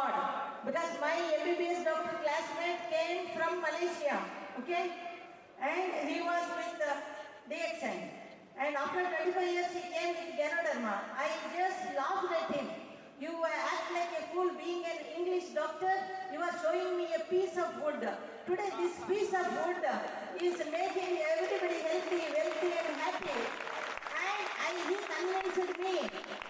award because my MBBS doctor classmate came from Malaysia, okay, and he was with DXN. And after 25 years, he came with Ganoderma. I just laughed at him. You act like a fool being an English doctor. You are showing me a piece of wood. Today, this piece of wood is making everybody healthy, wealthy, and happy. And he convinced me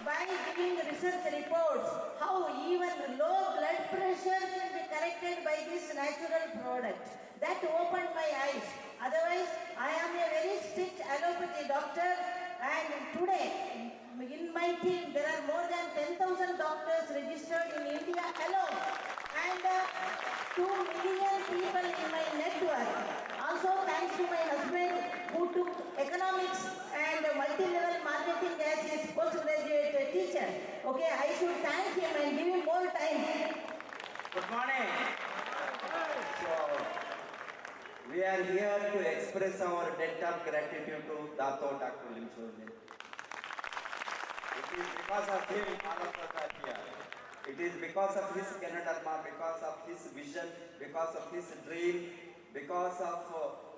by giving research reports how even low blood pressure can be corrected by this natural product. That opened my eyes. Otherwise, I am a very strict allopathy doctor, and today in my team there are more than 10,000 doctors registered in India alone, and 2 million people in my network. Also thanks to my husband who took economics and multi-level marketing as his postgraduate teacher. Okay, I should thank him and give him more time. Good morning. So, we are here to express our debt of gratitude to Dato Dr. Lim Soojin. It is because of him all of us are here. It is because of his Ganoderma, because of his vision, because of his dream, because of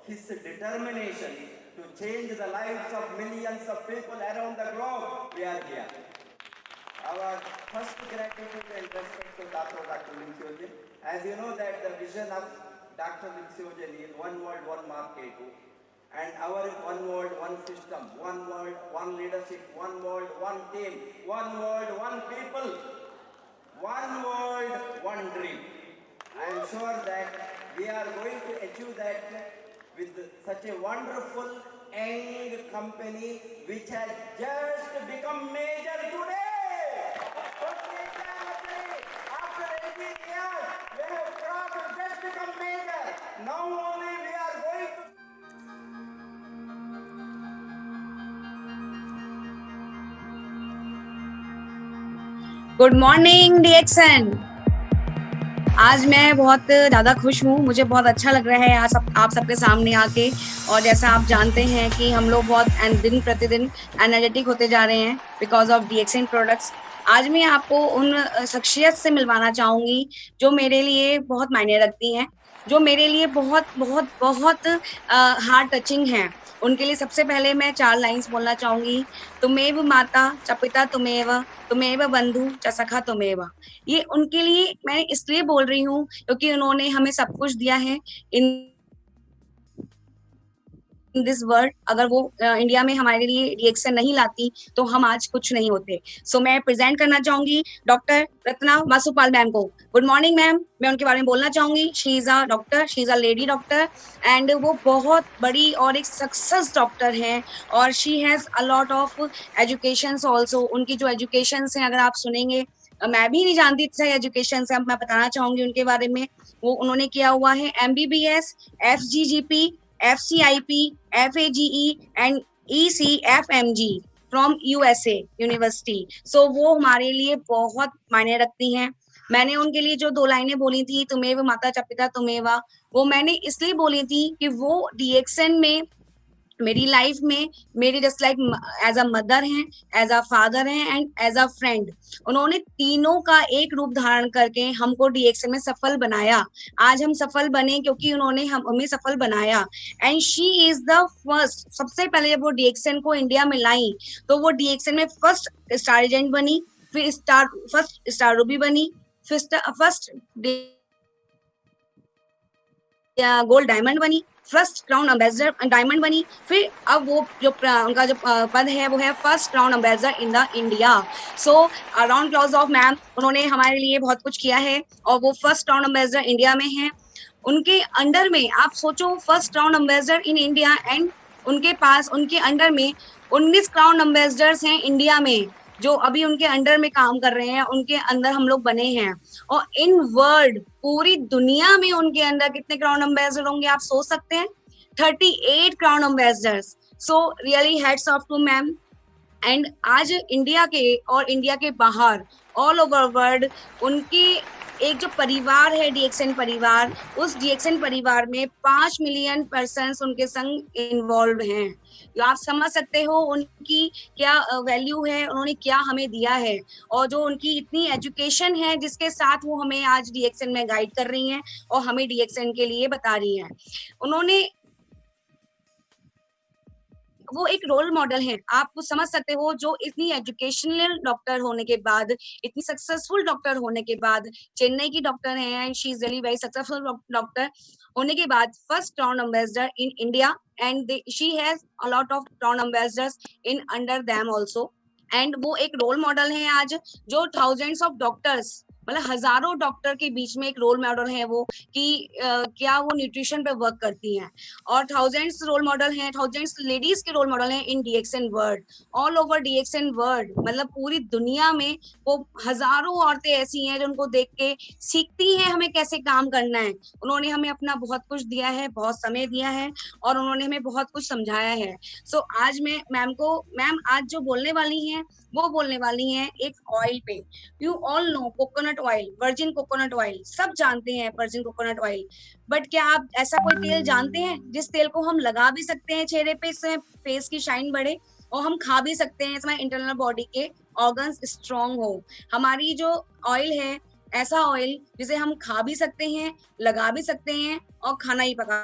his determination to change the lives of millions of people around the globe. We are here. Our first gratitude and respect to Dr. Lim Soojin. As you know that the vision of Dr. Lim Soojin is one world, one market, and our one world, one system, one world, one leadership, one world, one team, one world, one people, one world, one dream. I am sure that we are going to achieve that with such a wonderful young company which has just become major today. After 18 years, we have crossed, just become major. Now only we are going to. Good morning डीएक्सन। आज मैं बहुत ज़्यादा खुश हूँ, मुझे बहुत अच्छा लग रहा है आज आप सबके सामने आके। और जैसा आप जानते हैं कि हम लोग बहुत दिन प्रतिदिन एनर्जेटिक होते जा रहे हैं बिकॉज ऑफ डीएक्सन प्रोडक्ट्स। आज मैं आपको उन शख्सियत से मिलवाना चाहूँगी जो मेरे लिए बहुत मायने रखती हैं, जो मेरे लिए बहुत बहुत बहुत हार्ट टचिंग हैं। उनके लिए सबसे पहले मैं 4 लाइन्स बोलना चाहूँगी। तुमेव माता च पिता तुमेव, तुमेव बंधु च सखा तुमेव। ये उनके लिए मैं इसलिए बोल रही हूँ क्योंकि उन्होंने हमें सब कुछ दिया है इन दिस वर्ल्ड। अगर वो इंडिया में हमारे लिए डीएक्सन नहीं लाती तो हम आज कुछ नहीं होते। सो मैं प्रेजेंट करना चाहूंगी डॉक्टर रत्ना मासूपाल मैम को। Good morning ma'am. मैं उनके बारे में बोलना चाहूंगी। She is a doctor, she is a lady doctor and वो बहुत बड़ी और एक सक्सेस डॉक्टर हैं और she has a lot of educations also. उनकी जो एजुकेशंस हैं अगर आप सुनेंगे, मैं भी नहीं जानती थी एजुकेशन से, अब मैं बताना चाहूंगी उनके बारे में। वो उन्होंने किया हुआ है MBBS, FGGP, FCIP, FAGE and ECFMG from USA university. So वो हमारे लिए बहुत मायने रखती हैं। मैंने उनके लिए जो 2 लाइनें बोली थी, तुमेव माता च पिता तुमेवा, वो मैंने इसलिए बोली थी कि वो डीएक्सन में मेरी लाइफ में मेरी just like as a mother हैं, एज अ फादर हैं एंड एज अ फ्रेंड। उन्होंने तीनों का एक रूप धारण करके हमको डीएक्सन में सफल बनाया। आज हम सफल बने क्योंकि उन्होंने हमें सफल बनाया। And she is the first, सबसे पहले जब वो डीएक्सन को इंडिया में लाई तो वो डीएक्सन में फर्स्ट स्टार एजेंट बनी, फिर फर्स्ट स्टार रूबी बनी, फिर फर्स्ट गोल्ड डायमंड बनी, फर्स्ट क्राउन एम्बेसडर डायमंड बनी, फिर अब वो जो उनका जो पद है वो है first crown ambassador in the India. So round clause of ma'am, उन्होंने हमारे लिए बहुत कुछ किया है और वो फर्स्ट क्राउन एम्बेसडर इंडिया में हैं। उनके अंडर में आप सोचो, first crown ambassador in India and उनके पास उनके अंडर में 19 क्राउन एम्बेसडर्स हैं इंडिया में जो अभी उनके अंडर में काम कर रहे हैं, उनके अंदर हम लोग बने हैं। और इन वर्ल्ड पूरी दुनिया में उनके अंदर कितने क्राउन एम्बेसडर होंगे आप सोच सकते हैं? 38 crown ambassadors. So really hats off to ma'am. And आज इंडिया के और इंडिया के बाहर ऑल ओवर वर्ल्ड। उनकी एक जो परिवार है डीएक्सएन परिवार, उस डीएक्सएन परिवार में 5 मिलियन पर्सन्स उनके संग इन्वॉल्व हैं। तो आप समझ सकते हो उनकी क्या वैल्यू है, उन्होंने क्या हमें दिया है, और जो उनकी इतनी एजुकेशन है जिसके साथ वो हमें आज डीएक्सएन में गाइड कर रही हैं और हमें डीएक्सएन के लिए बता रही हैं। उन्होंने वो एक रोल मॉडल है, आप समझ सकते हो, जो इतनी एजुकेशनल डॉक्टर होने के बाद, इतनी सक्सेसफुल डॉक्टर होने के बाद, चेन्नई की डॉक्टर हैं and she is really very successful doctor होने के बाद first town ambassador in India and she has a lot of town ambassadors in under them also. And वो एक रोल मॉडल है आज, जो थाउजेंड्स ऑफ डॉक्टर्स, मतलब हजारों डॉक्टर के बीच में एक रोल मॉडल है वो, कि क्या वो न्यूट्रिशन पे वर्क करती हैं। और थाउजेंड्स रोल मॉडल हैं, थाउजेंड्स लेडीज के रोल मॉडल हैं in DXN world, all over DXN world, मतलब पूरी दुनिया में वो हजारों औरतें ऐसी हैं जो उनको देख के सीखती हैं हमें कैसे काम करना है। उन्होंने हमें अपना बहुत कुछ दिया है, बहुत समय दिया है, और उन्होंने हमें बहुत कुछ समझाया है। सो आज मैं मैम आज जो बोलने वाली हैं वो बोलने वाली हैं एक ऑयल पे। You all know coconut oil, virgin coconut oil, सब जानते हैं वर्जिन कोकोनट ऑयल, बट क्या आप ऐसा कोई तेल जानते हैं जिस तेल को हम लगा भी सकते हैं चेहरे पे, इससे फेस की शाइन बढ़े, और हम खा भी सकते हैं, इसमें इंटरनल बॉडी के ऑर्गन्स स्ट्रांग हो। हमारी जो ऑयल है ऐसा ऑयल जिसे हम खा भी सकते हैं, लगा भी सकते हैं और खाना ही पका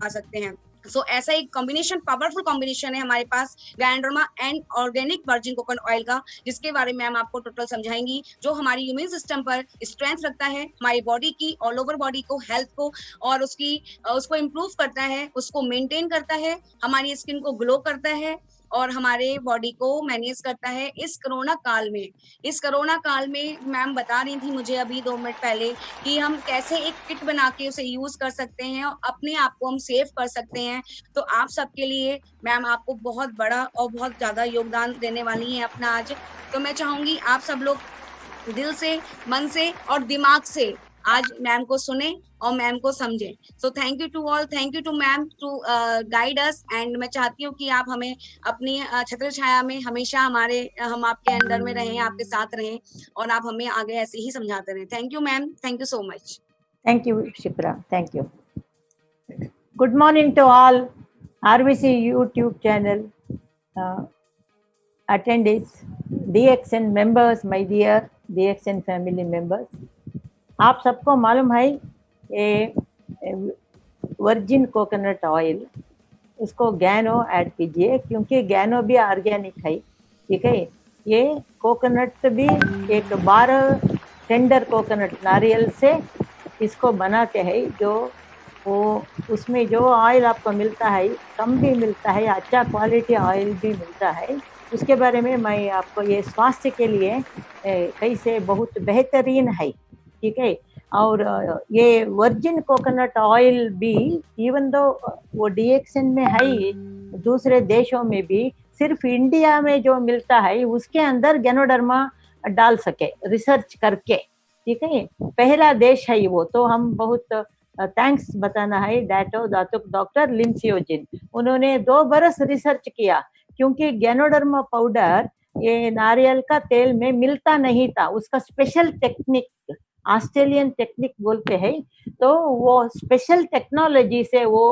सकते हैं। सो ऐसा एक कॉम्बिनेशन, पावरफुल कॉम्बिनेशन है हमारे पास ganoderma and organic virgin coconut oil का, जिसके बारे में मैम आपको टोटल समझाएंगी, जो हमारी इम्यून सिस्टम पर स्ट्रेंथ रखता है, हमारी बॉडी की ऑल ओवर बॉडी को, हेल्थ को, और उसको इम्प्रूव करता है, उसको मेंटेन करता है, हमारी स्किन को ग्लो करता है, और हमारे बॉडी को मैनेज करता है इस कोरोना काल में। इस कोरोना काल में मैम बता रही थी मुझे अभी 2 मिनट पहले कि हम कैसे एक किट बना के उसे यूज कर सकते हैं और अपने आप को हम सेव कर सकते हैं। तो आप सबके लिए मैम आपको बहुत बड़ा और बहुत ज्यादा योगदान देने वाली हैं अपना आज। तो मैं चाहूंगी आप सब लोग दिल से, मन से और दिमाग से आज मैम को सुने और मैम को समझे। So thank you to all, thank you to ma'am to guide us, and मैं चाहती हूँ कि आप हमें अपनी छत्र छाया में हमेशा हम आपके अंडर में रहें, आपके साथ रहें, और आप हमें आगे ऐसे ही समझाते रहें। Thank you ma'am, thank you so much. Thank you, Shipra. Thank you. Good morning to all RVC YouTube channel attendees, DXN members, my dear DXN family members. आप सबको मालूम है ये वर्जिन कोकोनट ऑयल, उसको गैनो ऐड कीजिए क्योंकि गैनो भी organic है, ठीक है। ये कोकोनट भी एक 12 टेंडर कोकोनट नारियल से इसको बनाते हैं, जो वो उसमें जो ऑयल आपको मिलता है कम भी मिलता है, अच्छा क्वालिटी ऑयल भी मिलता है। उसके बारे में मैं आपको, ये स्वास्थ्य के लिए कैसे बहुत बेहतरीन है, ठीक है। और ये वर्जिन कोकोनट ऑयल भी इवन दो वो डीएक्सएन में है, दूसरे देशों में भी, सिर्फ इंडिया में जो मिलता है उसके अंदर गैनोडर्मा डाल सके रिसर्च करके, ठीक है। पहला देश है वो, तो हम बहुत थैंक्स बताना है डॉक्टर लिम्सियोजिन। उन्होंने 2 बरस रिसर्च किया क्योंकि गैनोडर्मा पाउडर ये नारियल का तेल में मिलता नहीं था, उसका स्पेशल टेक्निक ऑस्ट्रेलियन टेक्निक बोलते हैं, तो वो स्पेशल टेक्नोलॉजी से वो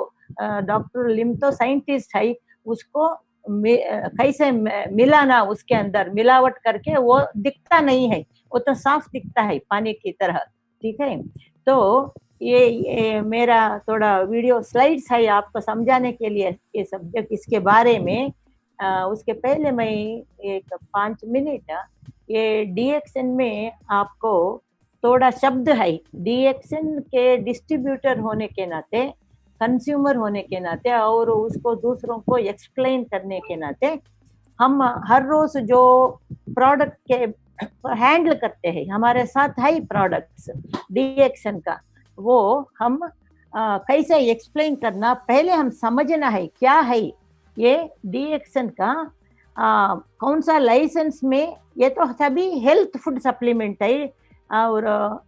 डॉक्टर लिम तो साइंटिस्ट है, उसको कैसे मिलाना, उसके अंदर मिलावट करके वो दिखता नहीं है, वो तो साफ दिखता है पानी की तरह, ठीक है। तो ये मेरा थोड़ा वीडियो स्लाइड्स है आपको समझाने के लिए ये सब्जेक्ट, इसके बारे में। उसके पहले मैं एक 5 मिनट ये डीएक्सएन में आपको थोड़ा शब्द है, डीएक्सएन के डिस्ट्रीब्यूटर होने के नाते, कंज्यूमर होने के नाते, और उसको दूसरों को एक्सप्लेन करने के नाते, हम हर रोज जो प्रोडक्ट के हैंडल करते हैं, हमारे साथ है प्रोडक्ट्स डीएक्सएन का, वो हम कैसे एक्सप्लेन करना, पहले हम समझना है क्या है ये डीएक्सएन का, कौन सा लाइसेंस में, ये तो सभी हेल्थ फूड सप्लीमेंट है और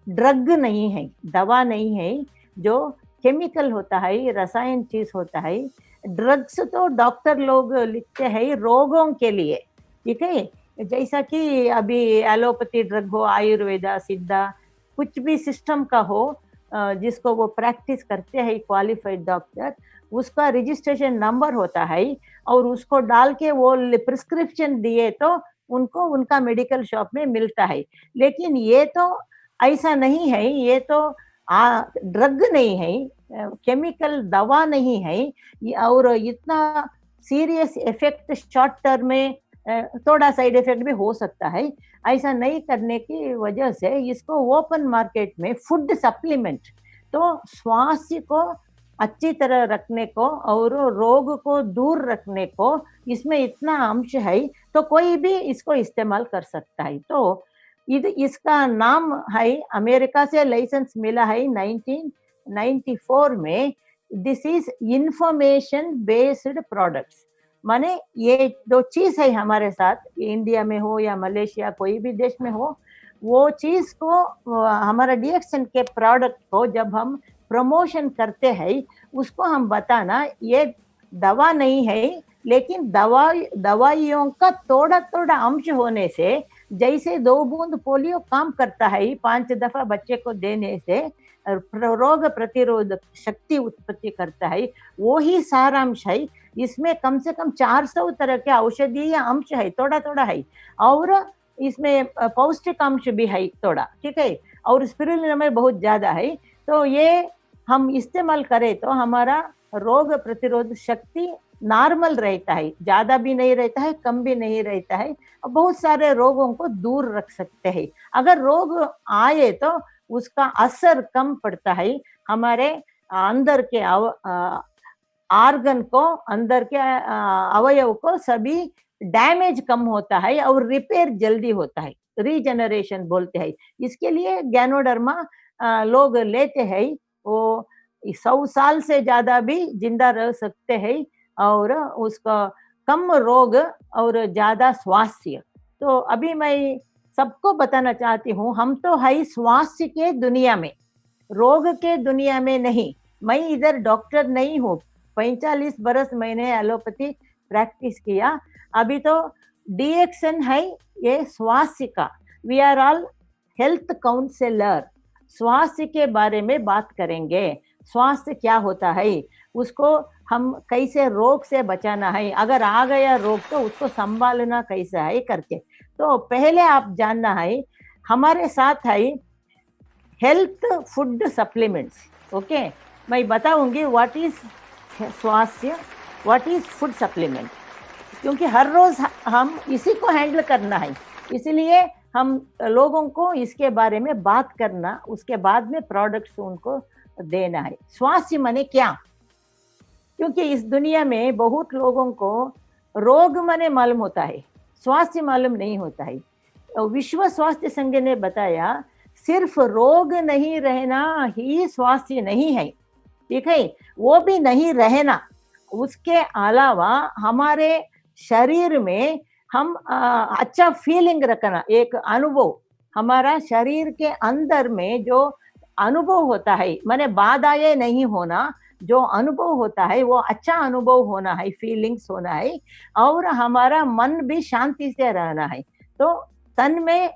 ड्रग नहीं है, दवा नहीं है, जो केमिकल होता है, रसायन चीज होता है। ड्रग्स तो डॉक्टर लोग लिखते हैं रोगों के लिए, ठीक है। जैसा कि अभी एलोपैथी ड्रग हो, आयुर्वेदा, सिद्धा, कुछ भी सिस्टम का हो, जिसको वो प्रैक्टिस करते हैं क्वालिफाइड डॉक्टर, उसका रजिस्ट्रेशन नंबर होता है और उसको डाल के वो प्रिस्क्रिप्शन दिए तो उनको उनका मेडिकल शॉप में मिलता है। लेकिन ये तो ऐसा नहीं है, ये तो ड्रग नहीं है, केमिकल दवा नहीं है, और इतना सीरियस इफेक्ट शॉर्ट टर्म में थोड़ा साइड इफेक्ट भी हो सकता है। ऐसा नहीं करने की वजह से इसको ओपन मार्केट में फूड सप्लीमेंट, तो स्वास्थ्य को अच्छी तरह रखने को और रोग को दूर रखने को इसमें इतना अंश है, तो कोई भी इसको इस्तेमाल कर सकता है। तो इसका नाम है, अमेरिका से लाइसेंस मिला है 1994 में। This is information based products, माने ये जो चीज है हमारे साथ, इंडिया में हो या मलेशिया कोई भी देश में हो, वो चीज को हमारा डीएक्सएन के प्रोडक्ट को जब हम प्रमोशन करते हैं, उसको हम बताना ये दवा नहीं है, लेकिन दवाइयों का थोड़ा थोड़ा अंश होने से, जैसे 2 बूंद पोलियो काम करता है 5 दफा बच्चे को देने से रोग प्रतिरोधक शक्ति उत्पत्ति करता है, वो ही सारांश है। इसमें कम से कम 400 तरह के औषधीय अंश है, थोड़ा थोड़ा है, और इसमें पौष्टिक अंश भी है थोड़ा, ठीक है, और स्पिरुलिना में बहुत ज्यादा है। तो ये हम इस्तेमाल करें तो हमारा रोग प्रतिरोध शक्ति नॉर्मल रहता है, ज्यादा भी नहीं रहता है, कम भी नहीं रहता है, और बहुत सारे रोगों को दूर रख सकते हैं। अगर रोग आए तो उसका असर कम पड़ता है, हमारे अंदर के ऑर्गन को, अंदर के अवयव को सभी डैमेज कम होता है और रिपेयर जल्दी होता है, रीजनरेशन बोलते हैं। इसके लिए गैनोडर्मा लोग लेते हैं, वो 100 साल से ज्यादा भी जिंदा रह सकते हैं और उसका कम रोग और ज्यादा स्वास्थ्य। तो अभी मैं सबको बताना चाहती हूँ, हम तो है स्वास्थ्य के दुनिया में, रोग के दुनिया में नहीं। मैं इधर डॉक्टर नहीं हूँ, 45 बरस मैंने एलोपैथी प्रैक्टिस किया। अभी तो डीएक्सएन है ये स्वास्थ्य का, we are all health counsellor, स्वास्थ्य के बारे में बात करेंगे। स्वास्थ्य क्या होता है, उसको हम कैसे रोग से बचाना है, अगर आ गया रोग तो उसको संभालना कैसा है करके। तो पहले आप जानना है, हमारे साथ है हेल्थ फूड सप्लीमेंट्स, ओके। मैं बताऊंगी व्हाट इज स्वास्थ्य, व्हाट इज फूड सप्लीमेंट, क्योंकि हर रोज हम इसी को हैंडल करना है, इसलिए हम लोगों को इसके बारे में बात करना, उसके बाद में प्रोडक्ट्स उनको देना है। स्वास्थ्य माने क्या, क्योंकि इस दुनिया में बहुत लोगों को रोग माने मालूम होता है, स्वास्थ्य मालूम नहीं होता है। विश्व स्वास्थ्य संघ ने बताया सिर्फ रोग नहीं रहना ही स्वास्थ्य नहीं है, ठीक है, वो भी नहीं रहना, उसके अलावा हमारे शरीर में हम अच्छा फीलिंग रखना, एक अनुभव, हमारा शरीर के अंदर में जो अनुभव होता है, माने बाधाएं नहीं होना, जो अनुभव होता है वो अच्छा अनुभव होना है, फीलिंग्स होना है, और हमारा मन भी शांति से रहना है। तो तन में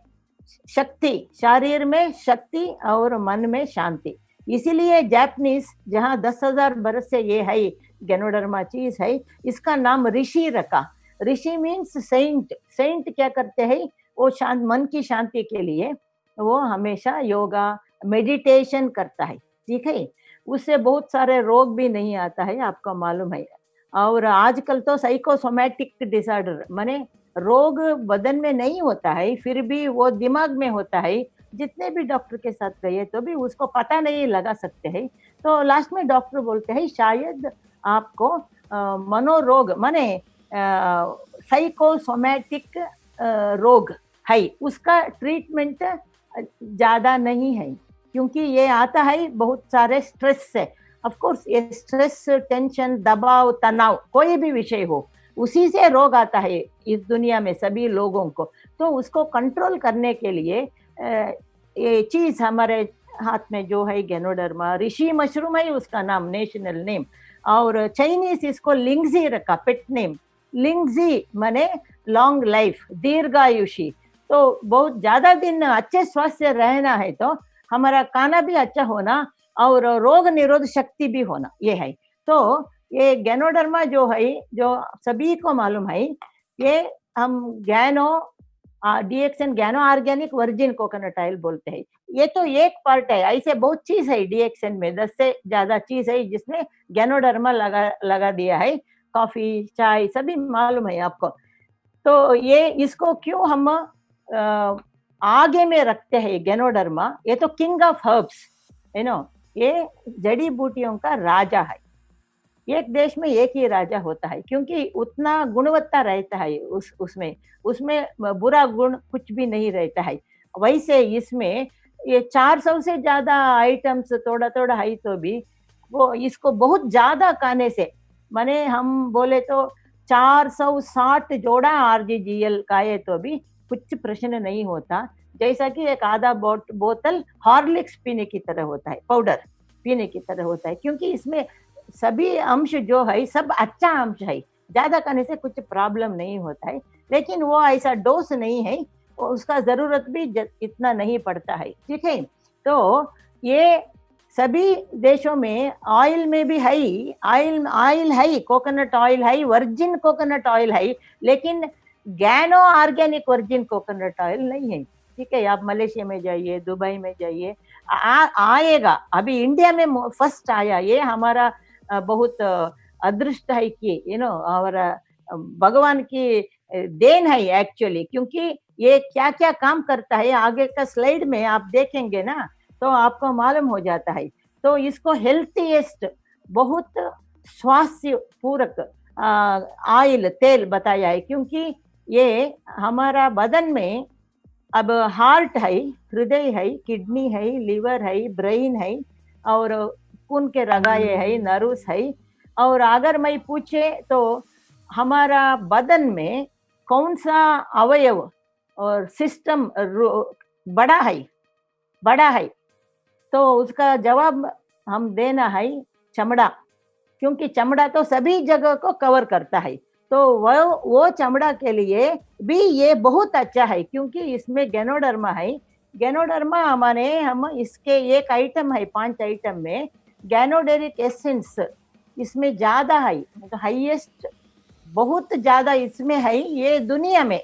शक्ति, शरीर में शक्ति और मन में शांति। इसीलिए जापानीज, जहाँ 10,000 बरस से ये है गैनोडर्मा चीज है, इसका नाम ऋषि रखा। ऋषि मीन्स सेंट। सेंट क्या करते हैं, वो शांत मन की शांति के लिए वो हमेशा योगा मेडिटेशन करता है, ठीक है, उससे बहुत सारे रोग भी नहीं आता है, आपको मालूम है। और आजकल तो साइकोसोमैटिक डिसऑर्डर, माने रोग बदन में नहीं होता है, फिर भी वो दिमाग में होता है। जितने भी डॉक्टर के साथ गए तो भी उसको पता नहीं लगा सकते हैं, तो लास्ट में डॉक्टर बोलते हैं शायद आपको मनोरोग माने साइकोसोमैटिक रोग है, उसका ट्रीटमेंट ज्यादा नहीं है, क्योंकि ये आता है बहुत सारे स्ट्रेस से। ऑफ कोर्स ये स्ट्रेस, टेंशन, दबाव, तनाव, कोई भी विषय हो, उसी से रोग आता है इस दुनिया में सभी लोगों को। तो उसको कंट्रोल करने के लिए ये चीज हमारे हाथ में जो है गैनोडर्मा, ऋषि मशरूम है उसका नाम, नेशनल नेम, और चाइनीज इसको लिंगजी रखा, पेट नेम। लिंगजी माने लॉन्ग लाइफ, दीर्घायुषी। तो बहुत ज्यादा दिन अच्छे स्वास्थ्य रहना है तो हमारा खाना भी अच्छा होना और रोग निरोध शक्ति भी होना, ये है। तो ये गैनोडर्मा जो है, जो सभी को मालूम है, ये हम गैनो DXN गैनो organic virgin coconut oil बोलते हैं। ये तो एक पार्ट है, ऐसे बहुत चीज है डीएक्सएन में, 10 से ज्यादा चीज है जिसमें गैनोडर्मा लगा दिया है। कॉफी, चाय सभी मालूम है आपको। तो ये इसको क्यों हम आगे में रखते हैं गैनोडर्मा, ये तो king of herbs, you know, ये जड़ी बूटियों का राजा है। एक देश में एक ही राजा होता है क्योंकि उतना गुणवत्ता रहता है उसमें बुरा गुण कुछ भी नहीं रहता है। वैसे इसमें ये 400 से ज्यादा आइटम्स थोड़ा थोड़ा है तो भी वो इसको बहुत ज्यादा खाने से, माने हम बोले तो 460 जोड़ा आरजीजीएल खाए तो भी कुछ प्रश्न नहीं होता। जैसा कि एक आधा बोतल हॉर्लिक्स पीने की तरह होता है, पाउडर पीने की तरह होता है, क्योंकि इसमें सभी अंश जो है सब अच्छा अंश है। ज्यादा खाने से कुछ प्रॉब्लम नहीं होता है, लेकिन वो ऐसा डोज नहीं है, उसका जरूरत भी इतना नहीं पड़ता है, ठीक है। तो ये सभी देशों में ऑयल में भी है, ऑयल है, कोकोनट ऑयल है, वर्जिन कोकोनट ऑयल है, लेकिन गैनो ऑर्गेनिक वर्जिन कोकोनट ऑयल नहीं है, ठीक है। आप मलेशिया में जाइए, दुबई में जाइए, आएगा। अभी इंडिया में फर्स्ट आया, ये हमारा बहुत अदृष्ट है कि यू नो और भगवान की देन है एक्चुअली, क्योंकि ये क्या क्या काम करता है आगे का स्लाइड में आप देखेंगे ना तो आपको मालूम हो जाता है। तो इसको हेल्थीएस्ट, बहुत स्वास्थ्य पूरक ऑयल, तेल बताया है, क्योंकि ये हमारा बदन में अब हार्ट है, हृदय है, किडनी है, लीवर है, ब्रेन है और खून के रगाए है, नर्व्स है। और अगर मैं पूछे तो हमारा बदन में कौन सा अवयव और सिस्टम बड़ा है तो उसका जवाब हम देना है चमड़ा, क्योंकि चमड़ा तो सभी जगह को कवर करता है। तो वो चमड़ा के लिए भी ये बहुत अच्छा है, क्योंकि इसमें गैनोडर्मा है। गैनोडर्मा माने हम इसके एक आइटम है, 5 आइटम में गैनोडेरिक एसेंस इसमें ज्यादा है, तो हाईएस्ट बहुत ज्यादा इसमें है ये दुनिया में,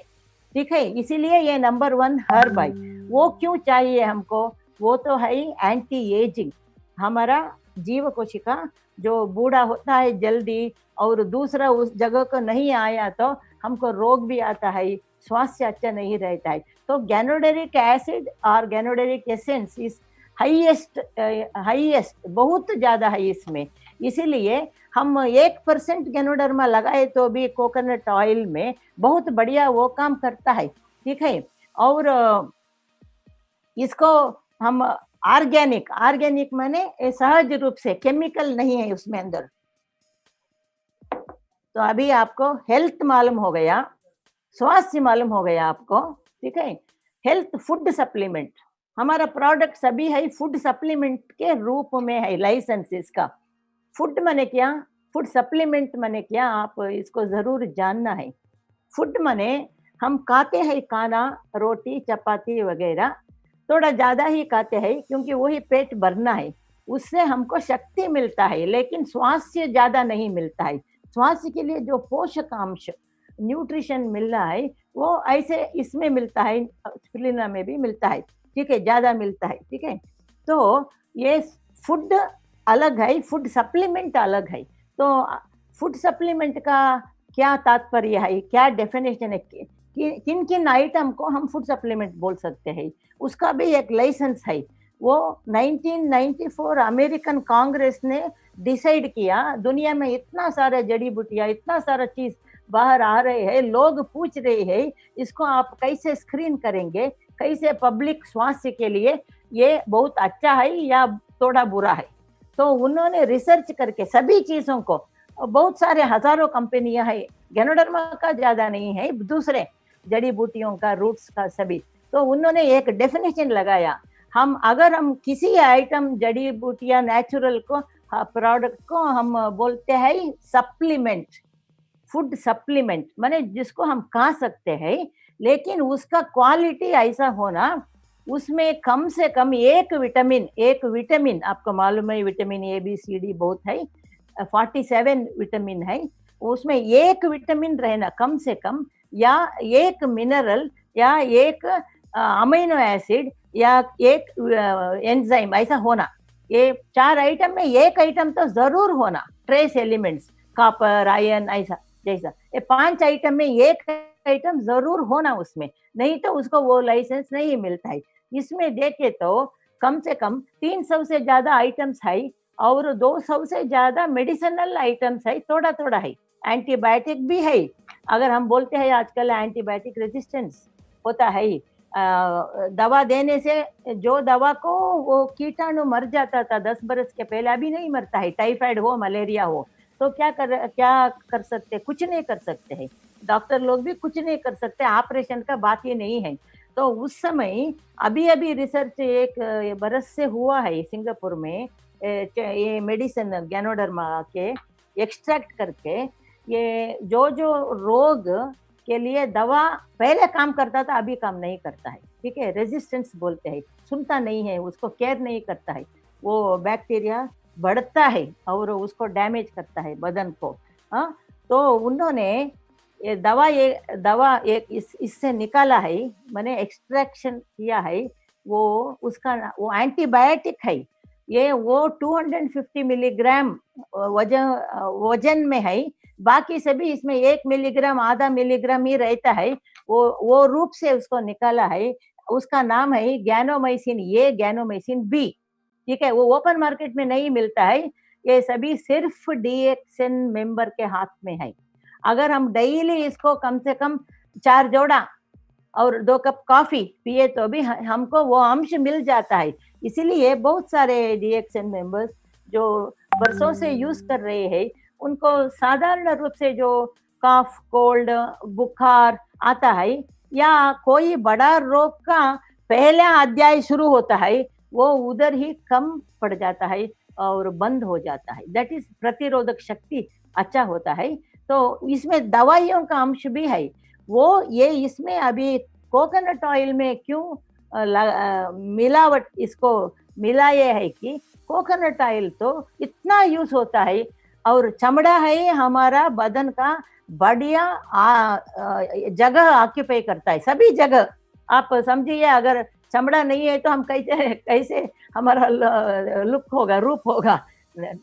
ठीक है। इसीलिए ये नंबर 1 हर्ब है। वो क्यों चाहिए हमको? वो तो है एंटी एजिंग, हमारा जीव कोशिका जो बूढ़ा होता है जल्दी और दूसरा उस जगह को नहीं आया तो हमको रोग भी आता है, स्वास्थ्य अच्छा नहीं रहता है। तो गैनोडेरिक एसिड और गैनोडेरिक एसेंस इस हाईएस्ट बहुत ज्यादा है इसमें। इसीलिए हम 1% गैनोडर्मा लगाए तो भी कोकोनट ऑयल में बहुत बढ़िया वो काम करता है, ठीक है। और इसको हम ऑर्गेनिक माने सहज रूप से, केमिकल नहीं है उसमें अंदर। तो अभी आपको हेल्थ मालूम हो गया, स्वास्थ्य मालूम हो गया आपको, ठीक है। हेल्थ फूड सप्लीमेंट, हमारा प्रोडक्ट सभी है फूड सप्लीमेंट के रूप में है, लाइसेंस इसका। फूड माने क्या, फूड सप्लीमेंट माने क्या, आप इसको जरूर जानना है। फूड माने हम खाते हैं खाना, रोटी चपाती वगैरह, थोड़ा ज्यादा ही खाते हैं क्योंकि वही पेट भरना है, उससे हमको शक्ति मिलता है, लेकिन स्वास्थ्य ज्यादा नहीं मिलता है। स्वास्थ्य के लिए जो पोषकांश न्यूट्रिशन मिल रहा है वो ऐसे इसमें मिलता है, स्पिरुलिना में भी मिलता है, ठीक है, ज्यादा मिलता है, ठीक है। तो ये फूड अलग है, फूड सप्लीमेंट अलग है। तो फूड सप्लीमेंट का क्या तात्पर्य है, क्या डेफिनेशन है, किन किन आइटम को हम फूड सप्लीमेंट बोल सकते हैं, उसका भी एक लाइसेंस है। वो 1994 अमेरिकन कांग्रेस ने डिसाइड किया। दुनिया में इतना सारा जड़ी बूटियां, इतना सारा चीज बाहर आ रहे हैं, लोग पूछ रहे हैं इसको आप कैसे स्क्रीन करेंगे, कैसे पब्लिक स्वास्थ्य के लिए ये बहुत अच्छा है या थोड़ा बुरा है। तो उन्होंने रिसर्च करके सभी चीजों को, बहुत सारे हजारों कंपनियां है, गैनोडर्मा का ज्यादा नहीं है, दूसरे जड़ी बूटियों का, रूट्स का सभी। तो उन्होंने एक डेफिनेशन लगाया, अगर हम किसी आइटम जड़ी बूटियां नेचुरल को प्रोडक्ट को हम बोलते हैं सप्लीमेंट, फूड सप्लीमेंट माने जिसको हम खा सकते हैं, लेकिन उसका क्वालिटी ऐसा होना, उसमें कम से कम एक विटामिन आपको मालूम है vitamin A B C D बहुत है, 47 विटामिन है, उसमें एक विटामिन रहना कम से कम, या एक मिनरल, या एक अमीनो एसिड, या एक एंजाइम ऐसा होना। ये 4 आइटम में एक आइटम तो जरूर होना, ट्रेस एलिमेंट्स कॉपर आयरन ऐसा जैसा। ये 5 आइटम में एक आइटम जरूर होना उसमें, नहीं तो उसको वो लाइसेंस नहीं मिलता है। इसमें देखे तो कम से कम 300 से ज्यादा आइटम्स है, और 200 से ज्यादा मेडिसिनल आइटम्स है, थोड़ा थोड़ा है, एंटीबायोटिक भी है। अगर हम बोलते हैं आजकल एंटीबायोटिक रेजिस्टेंस होता है, दवा देने से जो दवा को वो कीटाणु मर जाता था 10 बरस के पहले, अभी नहीं मरता है, टाइफाइड हो मलेरिया हो, तो क्या कर सकते, कुछ नहीं कर सकते हैं, डॉक्टर लोग भी कुछ नहीं कर सकते, ऑपरेशन का बात ही नहीं है। तो उस समय अभी रिसर्च एक बरस से हुआ है सिंगापुर में, ये मेडिसिन गैनोडर्मा के एक्सट्रैक्ट करके, ये जो रोग के लिए दवा पहले काम करता था अभी काम नहीं करता है, ठीक है, रेजिस्टेंस बोलते हैं, सुनता नहीं है, उसको केयर नहीं करता है, वो बैक्टीरिया बढ़ता है और उसको डैमेज करता है बदन को। हाँ, तो उन्होंने ये दवा एक इससे निकाला है, मैंने एक्सट्रैक्शन किया है, वो एंटीबायोटिक है, ये वो 250 मिलीग्राम वजन में है, बाकी सभी इसमें 1 मिलीग्राम आधा मिलीग्राम ही रहता है, वो रूप से उसको निकाला है, उसका नाम है गैनोमाइसिन ए, गैनोमाइसिन बी, ठीक है, वो ओपन मार्केट में नहीं मिलता है, ये सभी सिर्फ डीएक्सएन मेंबर के हाथ में है। अगर हम डेली इसको कम से कम 4 जोड़ा और 2 कप कॉफी पिए तो भी हमको वो अंश मिल जाता है। इसीलिए बहुत सारे डीएक्सएन मेंबर्स जो बरसों से यूज कर रहे हैं, उनको साधारण रूप से जो कफ कोल्ड बुखार आता है, या कोई बड़ा रोग का पहला अध्याय शुरू होता है, वो उधर ही कम पड़ जाता है और बंद हो जाता है, दैट इज प्रतिरोधक शक्ति अच्छा होता है। तो इसमें दवाइयों का अंश भी है, वो ये इसमें अभी कोकोनट ऑयल में क्यों मिलावट इसको मिला, ये है कि कोकोनट ऑयल तो इतना यूज होता है, और चमड़ा है हमारा बदन का बढ़िया जगह ऑक्यूपाई करता है, सभी जगह। आप समझिए अगर चमड़ा नहीं है तो हम कैसे हमारा लुक होगा, रूप होगा,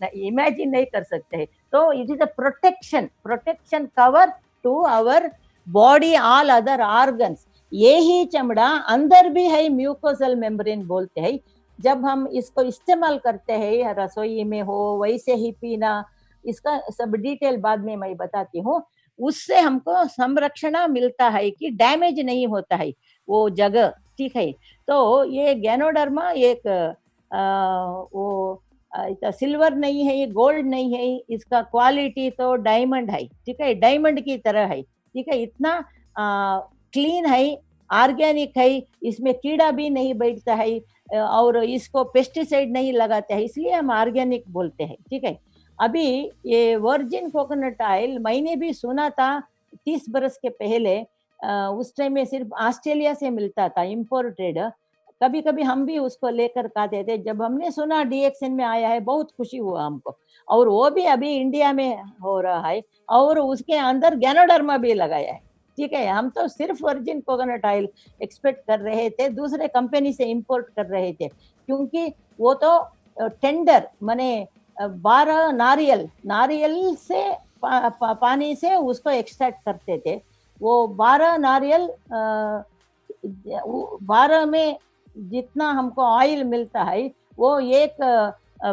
इमेजिन नहीं कर सकते। तो it is a protection cover to our body all other organs. यही चमड़ा अंदर भी है, म्यूकोसल मेम्ब्रेन बोलते हैं। जब हम इसको इस्तेमाल करते हैं रसोई में हो, वैसे ही पीना, इसका सब डिटेल बाद में मैं बताती हूँ, उससे हमको संरक्षण मिलता है कि डैमेज नहीं होता है वो जगह, ठीक है। तो ये गैनोडर्मा एक वो सिल्वर नहीं है, ये गोल्ड नहीं है, इसका क्वालिटी तो डायमंड है, ठीक है, डायमंड की तरह है, ठीक है, इतना क्लीन है, ऑर्गेनिक है, इसमें कीड़ा भी नहीं बैठता है, और इसको पेस्टिसाइड नहीं लगाते हैं, इसलिए हम ऑर्गेनिक बोलते हैं, ठीक है। अभी ये वर्जिन कोकोनट ऑयल मैंने भी सुना था 30 बरस के पहले, उस टाइम में सिर्फ ऑस्ट्रेलिया से मिलता था इम्पोर्टेड, कभी कभी हम भी उसको लेकर खाते थे। जब हमने सुना डीएक्सएन में आया है, बहुत खुशी हुआ हमको, और वो भी अभी इंडिया में हो रहा है, और उसके अंदर गैनोडर्मा भी लगाया है, ठीक है। हम तो सिर्फ वर्जिन कोकोनट ऑयल एक्सपेक्ट कर रहे थे, दूसरे कंपनी से इंपोर्ट कर रहे थे, क्योंकि वो तो टेंडर माने 12 नारियल से पानी से उसको एक्सट्रैक्ट करते थे। वो 12 नारियल 12 में जितना हमको ऑयल मिलता है, वो एक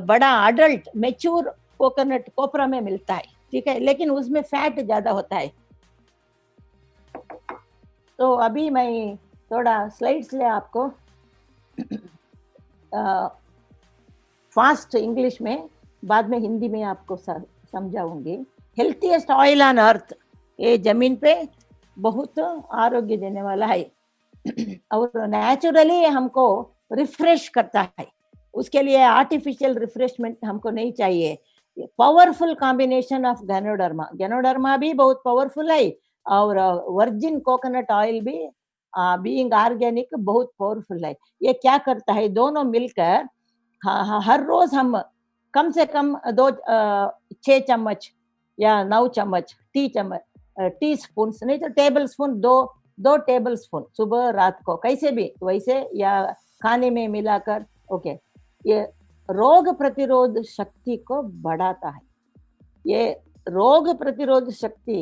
बड़ा अडल्ट मैच्योर कोकोनट कोपरा में मिलता है, ठीक है, लेकिन उसमें फैट ज्यादा होता है। तो अभी मैं थोड़ा स्लाइड्स ले आपको फास्ट इंग्लिश में, बाद में हिंदी में आपको समझाऊंगी। हेल्थीएस्ट ऑयल ऑन अर्थ, ये जमीन पे बहुत आरोग्य देने वाला है, और नेचुरली हमको रिफ्रेश करता है, उसके लिए आर्टिफिशियल रिफ्रेशमेंट हमको नहीं चाहिए। Powerful combination of ganoderma, ganoderma भी बहुत पावरफुल है और वर्जिन कोकोनट ऑयल भी बीइंग ऑर्गेनिक बहुत पावरफुल है। ये क्या करता है, दोनों मिलकर हर रोज हम कम से कम 6 चम्मच या 9 चम्मच टी स्पून नहीं तो टेबल स्पून, दो टेबल स्पून सुबह रात को कैसे भी वैसे या खाने में मिलाकर, ओके, ये रोग प्रतिरोध शक्ति को बढ़ाता है। ये रोग प्रतिरोध शक्ति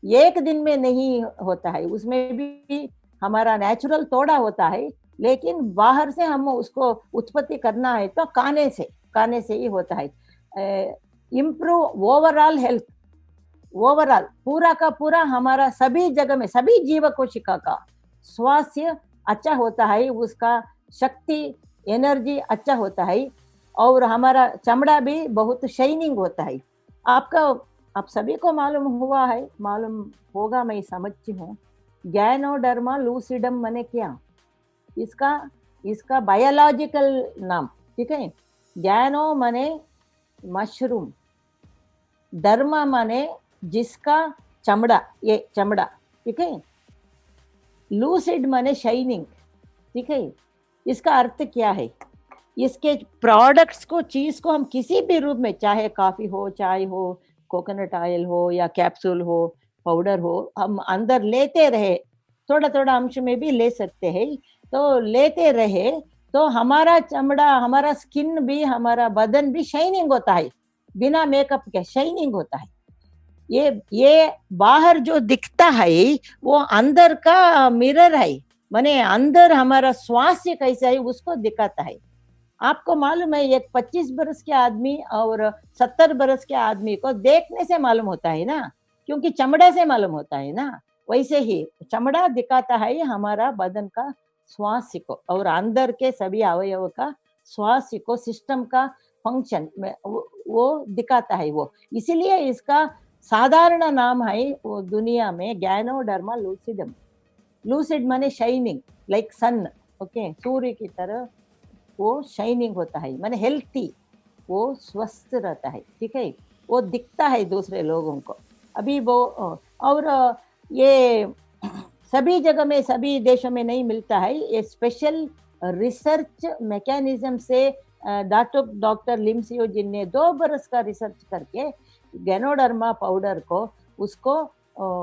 एक दिन में नहीं होता है, उसमें भी हमारा नेचुरल तोड़ा होता है, लेकिन बाहर से हम उसको उत्पत्ति करना है तो खाने से ही होता है। इम्प्रूव ओवरऑल हेल्थ, ओवरऑल पूरा का पूरा हमारा सभी जगह में सभी जीव कोशिका का स्वास्थ्य अच्छा होता है, उसका शक्ति एनर्जी अच्छा होता है और हमारा चमड़ा भी बहुत शाइनिंग होता है। आप सभी को मालूम होगा, मैं समझती हूँ, गैनोडर्मा लूसिडम माने क्या, इसका बायोलॉजिकल नाम, ठीक है। गैनो माने मशरूम, डर्मा माने जिसका चमड़ा, ये चमड़ा, ठीक है। लूसिड माने शाइनिंग, ठीक है। इसका अर्थ क्या है, इसके प्रोडक्ट्स को, चीज को हम किसी भी रूप में, चाहे कॉफी हो, चाय हो, कोकोनट ऑयल हो या कैप्सूल हो, पाउडर हो, हम अंदर लेते रहे, थोड़ा थोड़ा अंश में भी ले सकते हैं, तो लेते रहे तो हमारा चमड़ा, हमारा स्किन भी, हमारा बदन भी शाइनिंग होता है, बिना मेकअप के शाइनिंग होता है। ये बाहर जो दिखता है वो अंदर का मिरर है, माने अंदर हमारा स्वास्थ्य कैसा है उसको दिखाता है। आपको मालूम है, एक 25 बरस के आदमी और 70 बरस के आदमी को देखने से मालूम होता है ना, क्योंकि चमड़ा से मालूम होता है ना, वैसे ही चमड़ा दिखाता है हमारा बदन का स्वास्थ्य को और अंदर के सभी अवयव का स्वास्थ्य को, सिस्टम का फंक्शन में वो दिखाता है वो। इसीलिए इसका साधारण नाम है वो दुनिया में गैनोडर्मा लूसिडम। लूसिड माने शाइनिंग, लाइक सन, ओके, सूर्य की तरह वो शाइनिंग होता है, माने हेल्थी, वो स्वस्थ रहता है, ठीक है, वो दिखता है दूसरे लोगों को। अभी वो और ये सभी जगह में, सभी देशों में नहीं मिलता है, ये स्पेशल रिसर्च मैकेनिज्म से डॉक्टर लिमसियो जिन ने 2 बरस का रिसर्च करके गैनोडर्मा पाउडर को उसको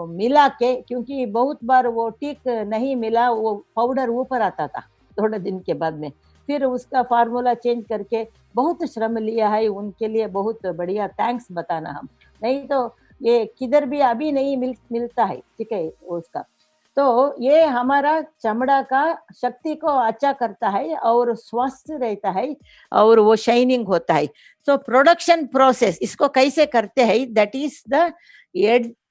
मिला के, क्योंकि बहुत बार वो ठीक नहीं मिला, वो पाउडर ऊपर आता था थोड़े दिन के बाद में, फिर उसका फार्मूला चेंज करके बहुत श्रम लिया है, उनके लिए बहुत बढ़िया थैंक्स बताना हम, नहीं तो ये किधर भी अभी नहीं मिलता है, ठीक है उसका। तो ये हमारा चमड़ा का शक्ति को अच्छा करता है और स्वस्थ रहता है और वो शाइनिंग होता है। सो प्रोडक्शन प्रोसेस इसको कैसे करते हैं, that is the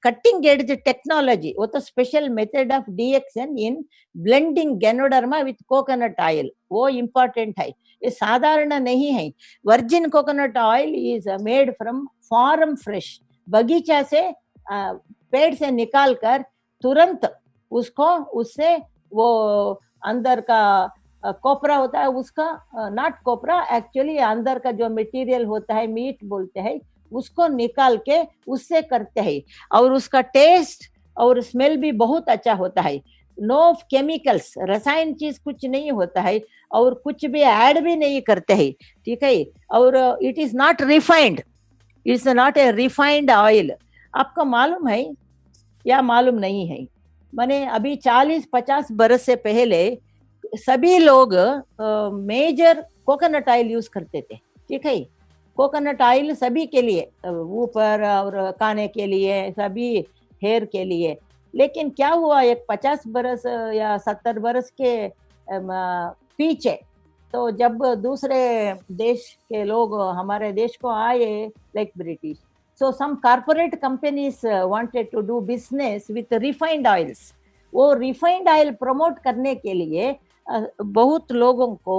cutting edge technology, वो तो special method of DXN in blending ganoderma with coconut oil, वो इम्पोर्टेंट है, ये साधारण नहीं है। Virgin coconut oil is made from farm fresh, बगीचा से पेड़ से निकाल कर तुरंत उससे वो अंदर का कोपरा होता है उसका, नॉट कोपरा, एक्चुअली अंदर का जो मटेरियल होता है, मीट बोलते हैं, उसको निकाल के उससे करते हैं और उसका टेस्ट और स्मेल भी बहुत अच्छा होता है। नो केमिकल्स, रसायन चीज कुछ नहीं होता है और कुछ भी ऐड भी नहीं करते हैं, ठीक है। और it is not refined, it's not a refined oil. आपको मालूम है या मालूम नहीं है, माने अभी 40-50 बरस से पहले सभी लोग मेजर कोकोनट ऑयल यूज करते थे, ठीक है। कोकोनट ऑयल सभी के लिए, ऊपर और खाने के लिए, सभी हेयर के लिए। लेकिन क्या हुआ, एक 50 बरस या 70 बरस के पीछे, तो जब दूसरे देश के लोग हमारे देश को आए, like British, so some corporate companies wanted to do business with refined oils. वो refined oil promote करने के लिए बहुत लोगों को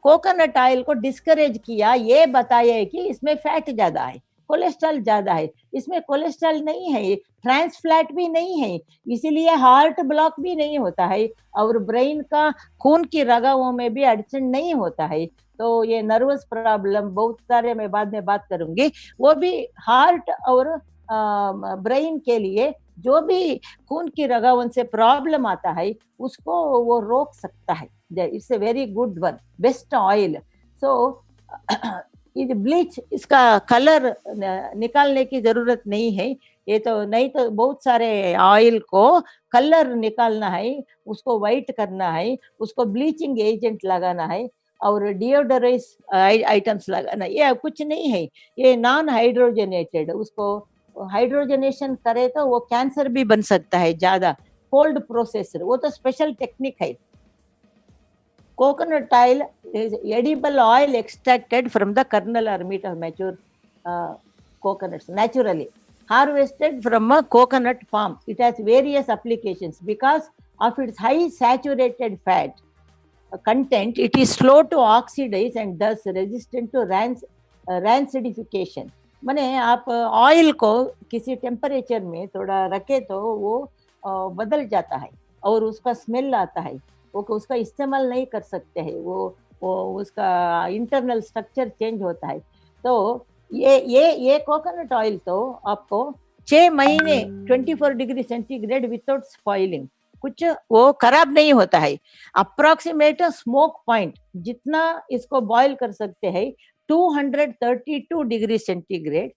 कोकोनट ऑयल को डिस्करेज किया, ये बताया कि इसमें फैट ज्यादा है, कोलेस्ट्रॉल ज्यादा है, इसमें कोलेस्ट्रॉल नहीं है, ट्रांस फ्लैट भी नहीं है, इसीलिए हार्ट ब्लॉक भी नहीं होता है और ब्रेन का खून की रगाओं में भी अड़चन नहीं होता है। तो ये नर्वस प्रॉब्लम बहुत सारे मैं बाद में बात करूंगी, वो भी हार्ट और ब्रेन के लिए जो भी खून की रगावन से प्रॉब्लम आता है उसको वो रोक सकता है। It's a very good one, best oil. So ये ब्लीच, इसका कलर निकालने की जरूरत नहीं है, ये तो नहीं तो बहुत सारे ऑयल को कलर निकालना है, उसको व्हाइट करना है, उसको ब्लीचिंग एजेंट लगाना है और डिओडोरेंस आइटम्स लगाना, ये कुछ नहीं है, ये नॉन हाइड्रोजनेटेड। उसको हाइड्रोजनेशन करे तो वो कैंसर भी बन सकता है ज्यादा, कोल्ड प्रोसेसर, वो तो स्पेशल टेक्निक है। Coconut oil is edible oil extracted from the kernel or meat of mature coconuts, naturally harvested from a coconut farm. It has various applications because of its high saturated fat content. It is slow to oxidize and thus resistant to rancidification. माने आप oil को किसी temperature में थोड़ा रखे तो वो बदल जाता है और उसका स्मेल आता है, वो उसका इस्तेमाल नहीं कर सकते हैं, वो उसका इंटरनल स्ट्रक्चर चेंज होता है। तो ये कोकोनट ऑयल तो आपको 6 महीने 24 डिग्री सेंटीग्रेड विदाउट स्पॉइलिंग, कुछ वो खराब नहीं होता है। अप्रोक्सीमेट स्मोक पॉइंट जितना इसको बॉईल कर सकते हैं 232 डिग्री सेंटीग्रेड,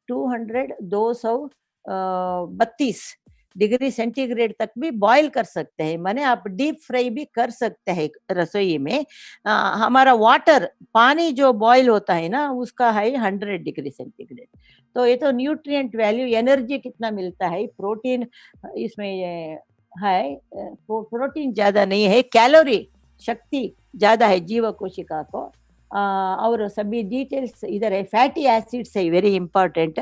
232 डिग्री सेंटीग्रेड तक भी बॉईल कर सकते हैं, माने आप डीप फ्राई भी कर सकते हैं रसोई में। हमारा वाटर, पानी जो बॉईल होता है ना, उसका है 100 डिग्री सेंटीग्रेड। तो ये तो न्यूट्रिएंट वैल्यू, एनर्जी कितना मिलता है, प्रोटीन इसमें है, प्रोटीन ज्यादा नहीं है, कैलोरी शक्ति ज्यादा है जीव कोशिका को। और सभी डिटेल्स इधर है। फैटी एसिड्स है very important,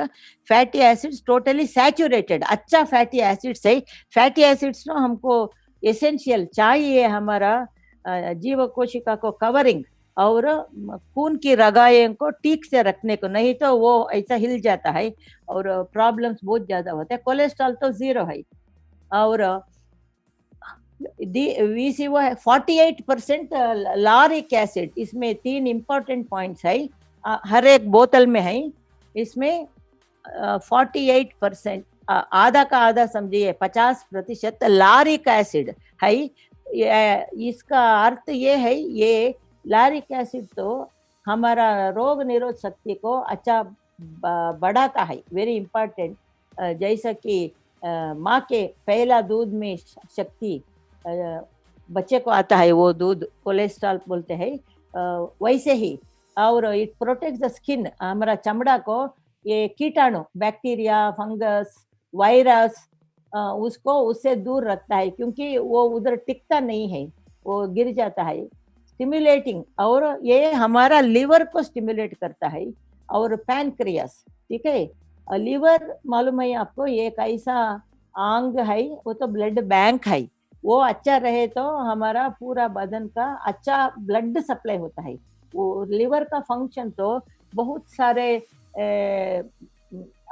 fatty acids totally saturated, अच्छा फैटी एसिड्स है। फैटी एसिड्स ना हमको एसेंशियल चाहिए हमारा जीव कोशिका को कवरिंग और खून की रगाएं को ठीक से रखने को, नहीं तो वो ऐसा हिल जाता है और प्रॉब्लम्स बहुत ज्यादा होते हैं। कोलेस्ट्रॉल तो 0 है और VCO है 48% लॉरिक एसिड। इसमें 3 इंपॉर्टेंट पॉइंट्स है, हर एक बोतल में है। इसमें 48%, आधा का आधा समझिए 50% लॉरिक एसिड है। इसका अर्थ ये है, ये लॉरिक एसिड तो हमारा रोग निरोध शक्ति को अच्छा बढ़ाता है, वेरी इंपॉर्टेंट। जैसा कि माँ के पहला दूध में शक्ति बच्चे को आता है, वो दूध कोलेस्ट्रॉल बोलते हैं, वैसे ही। और इट प्रोटेक्ट्स द स्किन, हमारा चमड़ा को ये कीटाणु, बैक्टीरिया, फंगस, वायरस, उसको उससे दूर रखता है, क्योंकि वो उधर टिकता नहीं है, वो गिर जाता है। स्टिमुलेटिंग, और ये हमारा लिवर को स्टिमुलेट करता है। और पैनक्रियास, ठीक है, लिवर मालूम है आपको, ये एक ऐसा अंग है, वो तो ब्लड बैंक है। वो अच्छा रहे तो हमारा पूरा बदन का अच्छा ब्लड सप्लाई होता है। वो लिवर का फंक्शन तो बहुत सारे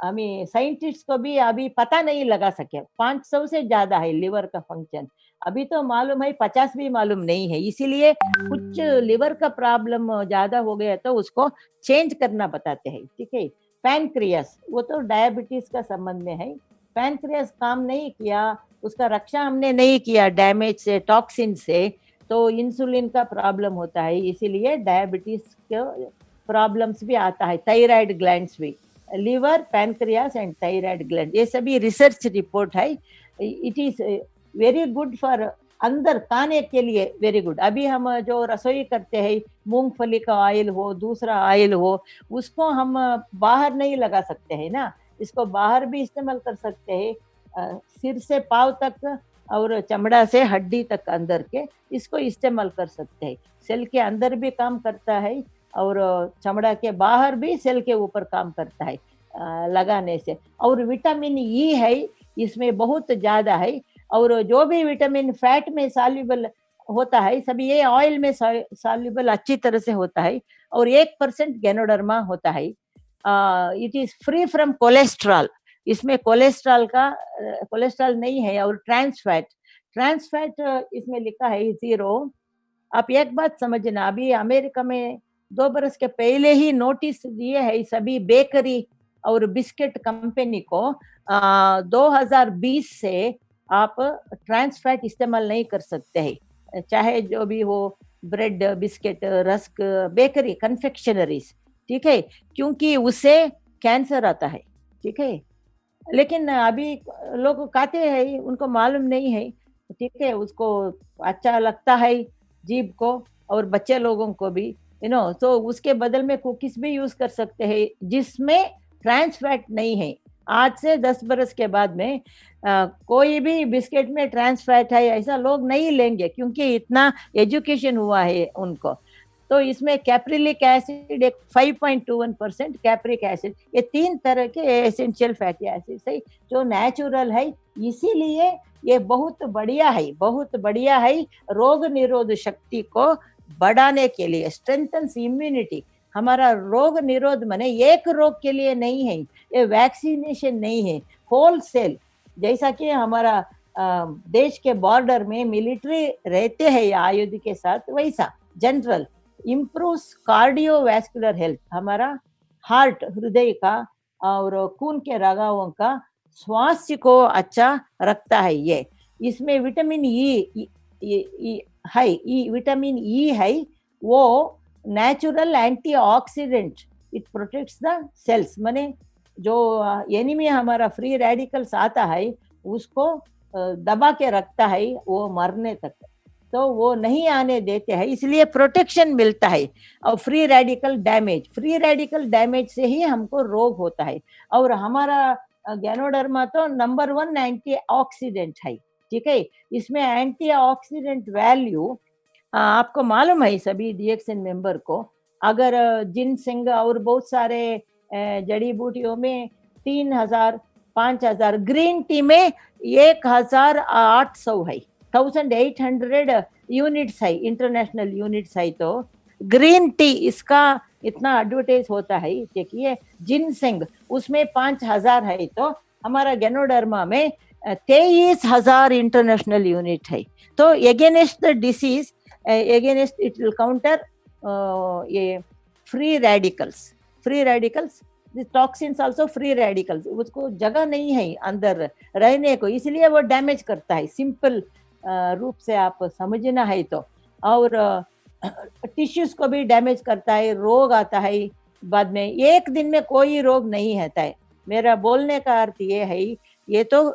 हमें साइंटिस्ट को भी अभी पता नहीं लगा सके, 500 से ज्यादा है लिवर का फंक्शन। अभी तो मालूम है 50 भी मालूम नहीं है, इसीलिए कुछ लिवर का प्रॉब्लम ज्यादा हो गया तो उसको चेंज करना बताते हैं, ठीक है। पैनक्रियास, वो तो डायबिटीज का संबंध में है। पैनक्रियास काम नहीं किया, उसका रक्षा हमने नहीं किया डैमेज से, टॉक्सिन से, तो इंसुलिन का प्रॉब्लम होता है, इसीलिए डायबिटीज के प्रॉब्लम्स भी आता है। थायराइड ग्लैंड्स भी, liver, pancreas and thyroid gland, ये सभी रिसर्च रिपोर्ट है। It is very good for, अंदर खाने के लिए वेरी गुड। अभी हम जो रसोई करते हैं, मूंगफली का ऑयल हो, दूसरा ऑयल हो, उसको हम बाहर नहीं लगा सकते हैं ना, इसको बाहर भी इस्तेमाल कर सकते हैं, सिर से पाँव तक और चमड़ा से हड्डी तक अंदर के, इसको इस्तेमाल कर सकते हैं। सेल के अंदर भी काम करता है और चमड़ा के बाहर भी सेल के ऊपर काम करता है लगाने से। और विटामिन ई है इसमें बहुत ज्यादा है, और जो भी विटामिन फैट में सॉल्युबल होता है सभी ये ऑयल में सॉल्युबल अच्छी तरह से होता है। और 1% गैनोडर्मा होता है, it is free from cholesterol, इसमें कोलेस्ट्रॉल नहीं है, और ट्रांस फैट इसमें लिखा है 0। आप एक बात समझना, अभी अमेरिका में 2 बरस के पहले ही नोटिस दिए है सभी बेकरी और बिस्किट कंपनी को, 2020 से आप ट्रांस फैट इस्तेमाल नहीं कर सकते हैं, चाहे जो भी हो, bread, biscuit, rusk, bakery, confectioneries, ठीक है, क्योंकि उससे कैंसर आता है, ठीक है। लेकिन अभी लोग खाते हैं, उनको मालूम नहीं है, ठीक है, उसको अच्छा लगता है जीभ को, और बच्चे लोगों को भी, तो उसके बदल में कुकीज भी यूज कर सकते हैं जिसमें ट्रांस फैट नहीं है। आज से 10 बरस के बाद में कोई भी बिस्किट में ट्रांस फैट है ऐसा लोग नहीं लेंगे, क्योंकि इतना एजुकेशन हुआ है उनको। तो इसमें कैप्रिलिक एसिड एक 5.21%, कैप्रिक एसिड, ये 3 तरह के एसेंशियल फैटी एसिड्स है जो नेचुरल है, इसीलिए ये बहुत बढ़िया है रोग निरोध शक्ति को बढ़ाने के लिए, स्ट्रेंथन्स इम्यूनिटी। हमारा रोग निरोध माने एक रोग के लिए नहीं है, ये वैक्सीनेशन नहीं है, होल सेल। जैसा कि हमारा देश के बॉर्डर में मिलिट्री रहते हैं आयुध के साथ, वैसा जनरल इम्प्रूव्स कार्डियोवैस्कुलर हेल्थ, हमारा हार्ट, हृदय का और खून के रगावों का स्वास्थ्य को अच्छा रखता है ये। इसमें विटामिन विटामिन ई है, वो natural antioxidant, it protects the cells, माने जो एनिमी हमारा फ्री रेडिकल्स आता है उसको दबा के रखता है वो मरने तक, तो वो नहीं आने देते हैं, इसलिए प्रोटेक्शन मिलता है। और फ्री रेडिकल डैमेज से ही हमको रोग होता है। और हमारा गैनोडर्मा तो नंबर 1 एंटीऑक्सीडेंट है, ठीक है। इसमें एंटीऑक्सीडेंट वैल्यू आपको मालूम है सभी डीएक्सएन मेंबर को, अगर जिनसिंग और बहुत सारे जड़ी बूटियों में 3000 5000, ग्रीन टी में 1800 है, 1800 यूनिट्स है, इंटरनेशनल यूनिट्स है। तो ग्रीन टी इसका इतना एडवर्टाइज होता है, देखिए जिनसिंग उसमें 5000 है, तो हमारा गैनोडर्मा में 23,000 इंटरनेशनल यूनिट है। तो against the disease, against it will counter ये free radicals, this toxins also free radicals, उसको जगह नहीं है अंदर रहने को, इसलिए वो डैमेज करता है। सिंपल रूप से आप समझना है तो, और टिश्यूज को भी डैमेज करता है, रोग आता है बाद में। एक दिन में कोई रोग नहीं आता है, मेरा बोलने का अर्थ ये है, ये तो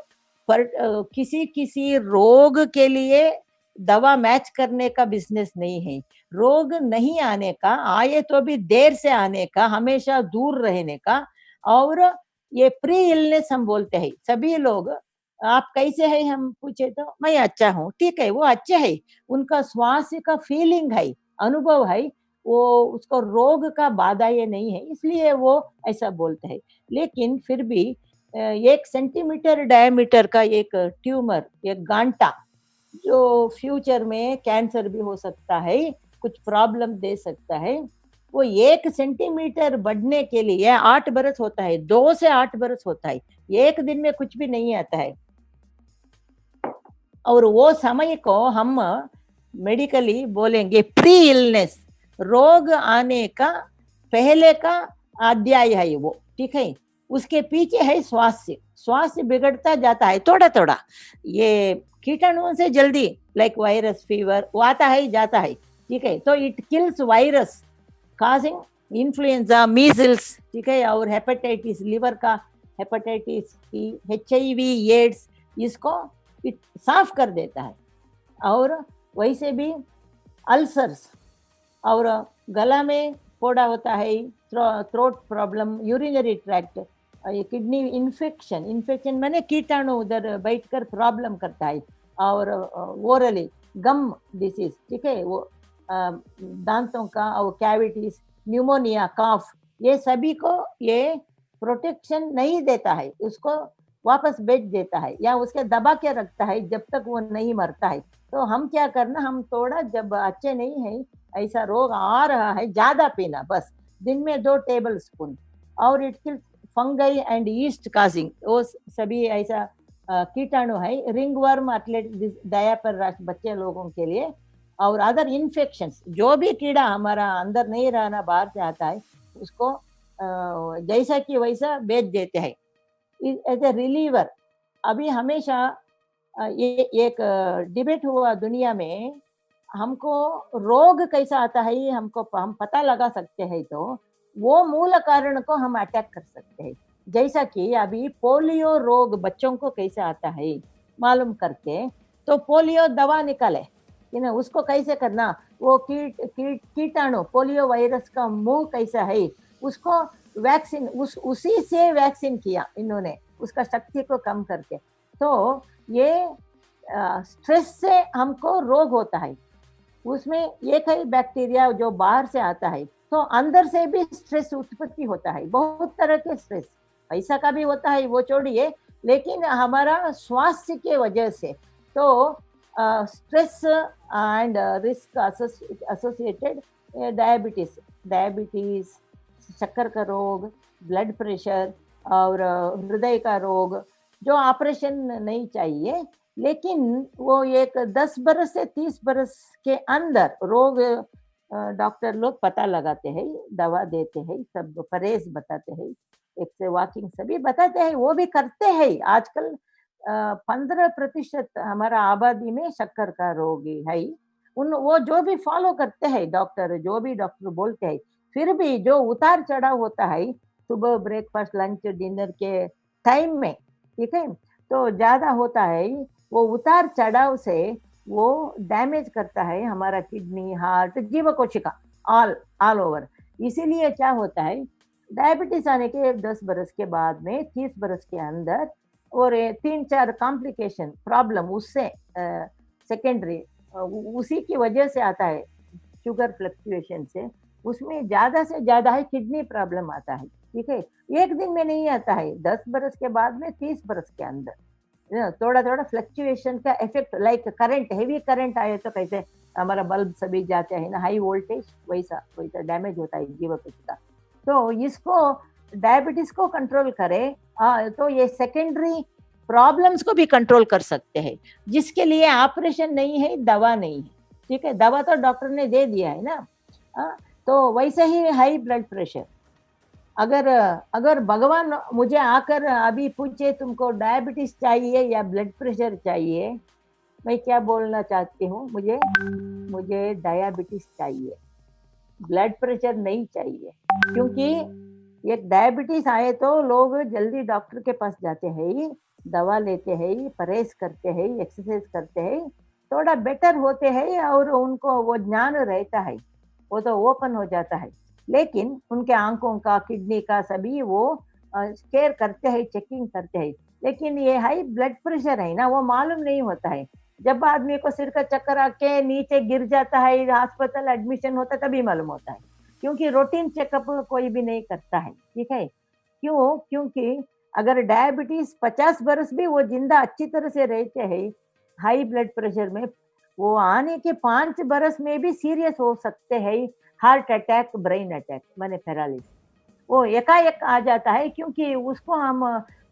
किसी रोग के लिए दवा मैच करने का बिजनेस नहीं है, रोग नहीं आने का, आए तो भी देर से आने का, हमेशा दूर रहने का। और ये प्री इलनेस हम बोलते हैं, सभी लोग आप कैसे हैं हम पूछे तो मैं अच्छा हूँ, ठीक है, वो अच्छे है, उनका स्वास्थ्य का फीलिंग है, अनुभव है, वो उसको रोग का बाधा ये नहीं है, इसलिए वो ऐसा बोलते हैं। लेकिन फिर भी 1 सेंटीमीटर डायमीटर का एक ट्यूमर, एक गांठा, जो फ्यूचर में कैंसर भी हो सकता है, कुछ प्रॉब्लम दे सकता है, वो 1 सेंटीमीटर बढ़ने के लिए 8 बरस होता है, 2 से 8 बरस होता है, एक दिन में कुछ भी नहीं आता है। और वो समय को हम मेडिकली बोलेंगे प्री इलनेस, रोग आने का पहले का अध्याय है वो, ठीक है। उसके पीछे है स्वास्थ्य बिगड़ता जाता है थोड़ा थोड़ा, ये कीटाणुओं से जल्दी, लाइक वायरस, फीवर, वो आता है जाता है, ठीक है। तो it kills virus causing influenza, measles, ठीक है, और हेपेटाइटिस, लिवर का हेपेटाइटिस, HIV, एड्स, इसको साफ कर देता है। और वैसे भी अल्सर्स, और गला में फोड़ा होता है, throat problem, urinary tract, kidney infection माने कीटाणु उधर बैठकर प्रॉब्लम करता है। और ओरली गम डिसीज, ठीक है, वो दांतों का, और कैविटीज, न्यूमोनिया, कॉफ, ये सभी को ये प्रोटेक्शन नहीं देता है, उसको वापस बेच देता है या उसके दबा के रखता है जब तक वो नहीं मरता है। तो हम क्या करना, हम थोड़ा जब अच्छे नहीं है, ऐसा रोग आ रहा है, ज्यादा पीना, बस दिन में 2 टेबल स्पून और it kills fungi and east causing, वो सभी ऐसा कीटाणु है। रिंग वर्म एथलेट दयापर राष्ट्र बच्चे लोगों के लिए, और अदर इन्फेक्शंस, जो भी कीड़ा हमारा अंदर नहीं रहना बाहर से आता है उसको जैसा कि वैसा बेच देते हैं एज ए रिलीवर। अभी हमेशा ये एक डिबेट हुआ दुनिया में, हमको रोग कैसा आता है ये हम पता लगा सकते हैं तो वो मूल कारण को हम अटैक कर सकते हैं। जैसा कि अभी पोलियो रोग बच्चों को कैसे आता है मालूम करके, तो पोलियो दवा निकाले कि ना, उसको कैसे करना, वो कीटाणु पोलियो वायरस का मुंह कैसा है, उसको वैक्सीन उसी से वैक्सीन किया इन्होंने, उसका शक्ति को कम करके। तो ये स्ट्रेस से हमको रोग होता है। उसमें एक है बैक्टीरिया जो बाहर से आता है, तो अंदर से भी स्ट्रेस उत्पत्ति होता है, बहुत तरह के स्ट्रेस, पैसा का भी होता है वो छोड़िए, लेकिन हमारा स्वास्थ्य के वजह से तो stress and risk associated diabetes, शक्कर का रोग, ब्लड प्रेशर और हृदय का रोग, जो ऑपरेशन नहीं चाहिए, लेकिन वो एक 10 बरस से 30 बरस के अंदर रोग डॉक्टर लोग पता लगाते हैं, दवा देते हैं, सब परहेज बताते हैं, एक से वॉकिंग सभी बताते हैं, वो भी करते हैं। आजकल 15% हमारा आबादी में शक्कर का रोगी है, वो जो भी फॉलो करते हैं डॉक्टर, जो भी डॉक्टर बोलते हैं, फिर भी जो उतार चढ़ाव होता है सुबह ब्रेकफास्ट लंच डिनर के टाइम में, ठीक है, तो ज्यादा होता है, वो उतार चढ़ाव से वो डैमेज करता है हमारा किडनी, हार्ट, जीव कोशिका, ऑल ओवर। इसीलिए क्या होता है, डायबिटीज आने के 10 बरस के बाद में 30 बरस के अंदर और 3-4 कॉम्प्लिकेशन प्रॉब्लम उससे सेकेंडरी उसी की वजह से आता है, शुगर फ्लक्चुएशन से, उसमें ज्यादा से ज्यादा है किडनी प्रॉब्लम आता है, ठीक है। एक दिन में नहीं आता है, 10 बरस के बाद में 30 बरस के अंदर थोड़ा थोड़ा फ्लक्चुएशन का effect, like current, heavy current आए तो कैसे हमारा बल्ब सभी जाते हैं ना, हाई वोल्टेज, वैसा वैसा डैमेज होता है जीव कोशिका। तो इसको डायबिटीज को कंट्रोल करे तो ये सेकेंडरी प्रॉब्लम्स को भी कंट्रोल कर सकते हैं, जिसके लिए ऑपरेशन नहीं है, दवा नहीं है, ठीक है। दवा तो डॉक्टर ने दे दिया है ना। तो वैसे ही हाई ब्लड प्रेशर, अगर भगवान मुझे आकर अभी पूछे तुमको डायबिटीज चाहिए या ब्लड प्रेशर चाहिए, मैं क्या बोलना चाहती हूँ, मुझे डायबिटीज चाहिए, ब्लड प्रेशर नहीं चाहिए। क्योंकि एक डायबिटीज आए तो लोग जल्दी डॉक्टर के पास जाते हैं, दवा लेते हैं, परहेज करते हैं, एक्सरसाइज करते हैं, थोड़ा बेटर होते हैं और उनको वो ज्ञान रहता है, वो तो ओपन हो जाता है। लेकिन उनके आंखों का, किडनी का सभी वो केयर करते हैं, चेकिंग करते हैं। लेकिन ये हाई ब्लड प्रेशर है ना, वो मालूम नहीं होता है। जब आदमी को सिर का चक्कर आके नीचे गिर जाता है, हॉस्पिटल एडमिशन होता है, तभी मालूम होता है, क्योंकि रूटीन चेकअप कोई भी नहीं करता है, ठीक है। क्यों? क्योंकि अगर डायबिटीज 50 बरस भी वो जिंदा अच्छी तरह से रहते हैं, हाई ब्लड प्रेशर में वो आने के 5 बरस में भी सीरियस हो सकते हैं, हार्ट अटैक, ब्रेन अटैक, माने पैरालिसिस, वो एकाएक आ जाता है, क्योंकि उसको हम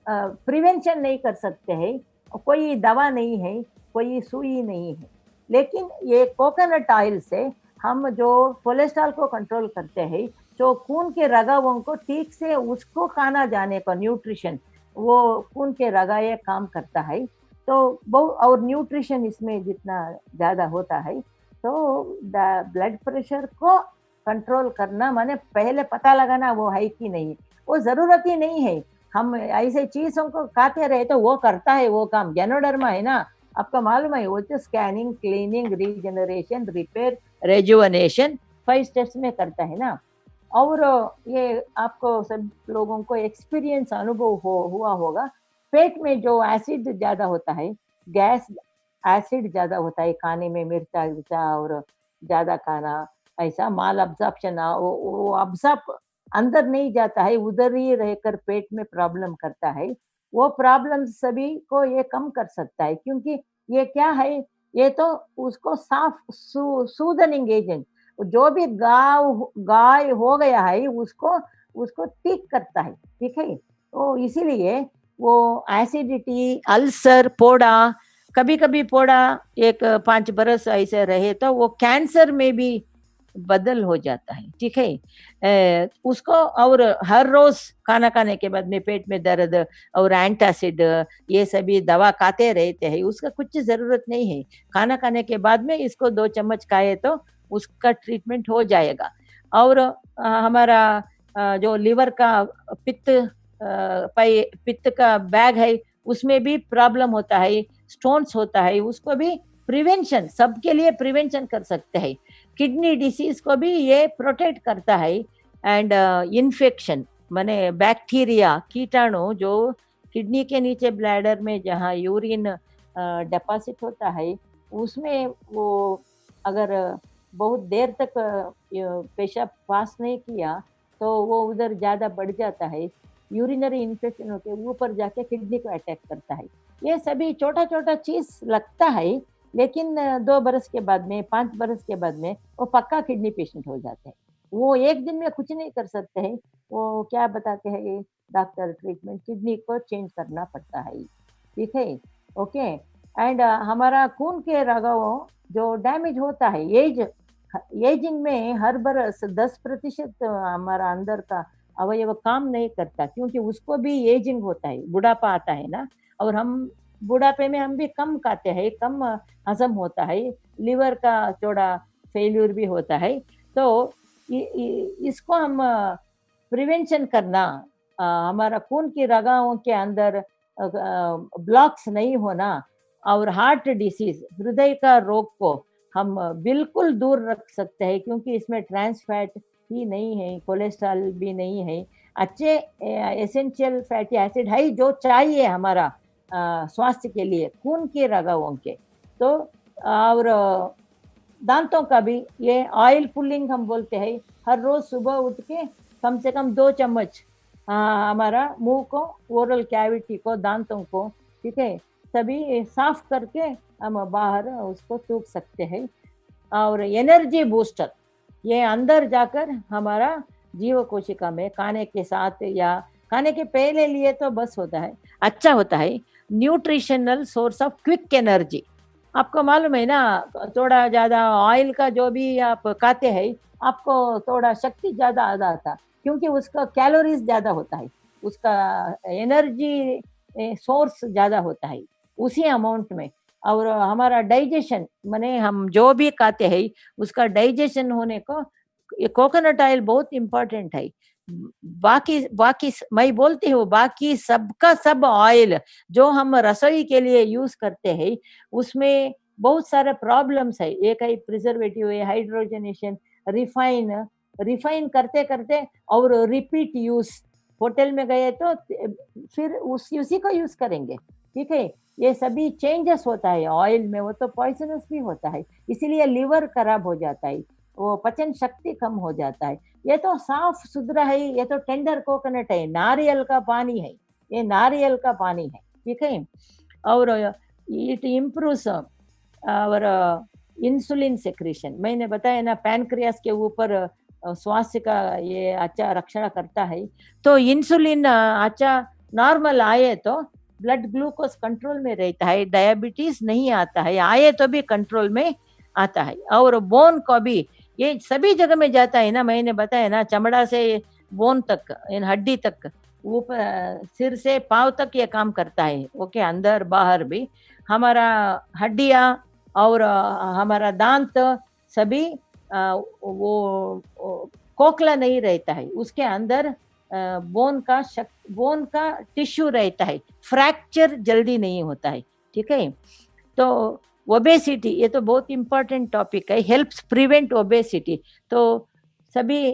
प्रिवेंशन नहीं कर सकते हैं, कोई दवा नहीं है, कोई सुई नहीं है। लेकिन ये कोकोनट ऑयल से हम जो कोलेस्ट्रॉल को कंट्रोल करते हैं, जो खून के रगावों को ठीक से उसको खाना जाने का न्यूट्रिशन, वो खून के रगाए काम करता है। तो बहुत, और न्यूट्रिशन इसमें जितना ज्यादा होता है, तो ब्लड प्रेशर को कंट्रोल करना माने पहले पता लगाना वो है कि नहीं, वो जरूरत ही नहीं है। हम ऐसे चीजों को खाते रहे तो वो करता है वो काम। गैनोडर्मा है ना, आपका मालूम है, वो तो scanning, cleaning, regeneration, repair, rejuvenation 5 steps में करता है ना। और ये आपको सब लोगों को एक्सपीरियंस, अनुभव हुआ होगा, पेट में जो एसिड ज्यादा होता है, गैस एसिड ज्यादा होता है खाने में, मिर्चा विर्चा और ज्यादा खाना, ऐसा माल अब्जॉर्प्शन, वो अब्जॉर्ब अंदर नहीं जाता है, उधर ही रहकर पेट में प्रॉब्लम करता है। वो प्रॉब्लम सभी को ये कम कर सकता है, क्योंकि ये क्या है, ये तो उसको साफ सूदनिंग एजेंट, जो भी गाय हो गया है उसको उसको ठीक करता है, ठीक है। तो इसीलिए वो एसिडिटी, अल्सर, फोड़ा, कभी कभी फोड़ा 5 बरस ऐसे रहे तो वो कैंसर में भी बदल हो जाता है, ठीक है। उसको और हर रोज खाना खाने के बाद में पेट में दर्द और एंटासिड ये सभी दवा खाते रहते हैं, उसका कुछ जरूरत नहीं है। खाना खाने के बाद में इसको 2 चम्मच खाए तो उसका ट्रीटमेंट हो जाएगा। और हमारा जो लिवर का पित्त का बैग है उसमें भी प्रॉब्लम होता है, स्टोन्स होता है, उसको भी प्रिवेंशन, सबके लिए प्रिवेंशन कर सकते हैं। किडनी डिसीज को भी ये प्रोटेक्ट करता है। एंड इन्फेक्शन माने बैक्टीरिया, कीटाणु जो किडनी के नीचे ब्लैडर में जहाँ यूरिन डिपॉजिट होता है उसमें वो अगर बहुत देर तक पेशाब पास नहीं किया तो वो उधर ज़्यादा बढ़ जाता है, यूरिनरी इन्फेक्शन होके ऊपर जाके किडनी को अटैक करता है। ये सभी छोटा छोटा चीज लगता है, लेकिन 2 बरस के बाद में, 5 बरस के बाद में वो पक्का किडनी पेशेंट हो जाते हैं। वो एक दिन में कुछ नहीं कर सकते हैं। वो क्या बताते हैं डॉक्टर, ट्रीटमेंट किडनी को चेंज करना पड़ता है, ठीक है। ओके। एंड हमारा खून के रगाओं जो डैमेज होता है एजिंग में, हर बरस 10% हमारा अंदर का अवयव काम नहीं करता, क्योंकि उसको भी एजिंग होता है, बुढ़ापा आता है ना। और हम बुढ़ापे में हम भी कम खाते हैं, कम हजम होता है, लिवर का थोड़ा फेल्यूर भी होता है। तो इसको हम प्रिवेंशन करना, हमारा खून की रगाओं के अंदर ब्लॉक्स नहीं होना और हार्ट डिसीज, हृदय का रोग को हम बिल्कुल दूर रख सकते हैं, क्योंकि इसमें ट्रांस फैट ही नहीं है, कोलेस्ट्रॉल भी नहीं है, अच्छे एसेंशियल फैटी एसिड है जो चाहिए हमारा स्वास्थ्य के लिए, खून के रगाओं के। तो और दांतों का भी ये ऑयल पुलिंग हम बोलते हैं, हर रोज सुबह उठ के कम से कम 2 चम्मच हमारा मुंह को, ओरल कैविटी को, दांतों को, ठीक है, सभी साफ करके हम बाहर उसको थूक सकते हैं। और एनर्जी बूस्टर ये अंदर जाकर हमारा जीव कोशिका में खाने के साथ या खाने के पहले लिए तो बस होता है, अच्छा होता है। Nutritional source of quick energy, आपको मालूम है ना, थोड़ा ज़्यादा ऑयल का जो भी आप खाते हैं आपको थोड़ा शक्ति ज़्यादा आता था, क्योंकि उसका कैलोरीज ज़्यादा होता है, उसका एनर्जी सोर्स ज़्यादा होता है उसी अमाउंट में। और हमारा डाइजेशन माने हम जो भी खाते हैं उसका डाइजेशन होने को ये कोकोनट ऑयल बहुत इम्पोर्टेंट है। बाकी मैं बोलती हूँ, बाकी सबका सब ऑयल जो हम रसोई के लिए यूज करते हैं उसमें बहुत सारे प्रॉब्लम्स है। एक है प्रिजर्वेटिव है, हाइड्रोजनेशन, रिफाइन करते करते और रिपीट यूज, होटल में गए तो फिर उसी को यूज करेंगे, ठीक है। ये सभी चेंजेस होता है ऑयल में, वो तो पॉइजनस भी होता है, इसीलिए लिवर खराब हो जाता है, वो पचन शक्ति कम हो जाता है। ये तो साफ सुथरा है, ये तो टेंडर कोकोनट है, नारियल का पानी है, ये नारियल का पानी है, ठीक है। और इट इम्प्रूव्स और इंसुलिन सेक्रेशन, मैंने बताया ना पैनक्रियास के ऊपर स्वास्थ्य का ये अच्छा रक्षण करता है। तो इंसुलिन अच्छा नॉर्मल आए तो ब्लड ग्लूकोज कंट्रोल में रहता है, डायबिटीज नहीं आता है, आए तो भी कंट्रोल में आता है। और बोन को भी ये सभी जगह में जाता है ना, मैंने बताया ना, चमड़ा से बोन तक, हड्डी तक, ऊपर सिर से पाँव तक ये काम करता है, ओके, अंदर बाहर भी। हमारा हड्डियाँ और हमारा दांत सभी वो खोखला नहीं रहता है, उसके अंदर बोन का टिश्यू रहता है, फ्रैक्चर जल्दी नहीं होता है, ठीक है। तो ओबेसिटी ये तो बहुत इंपॉर्टेंट टॉपिक है, हेल्प्स प्रिवेंट ओबेसिटी। तो सभी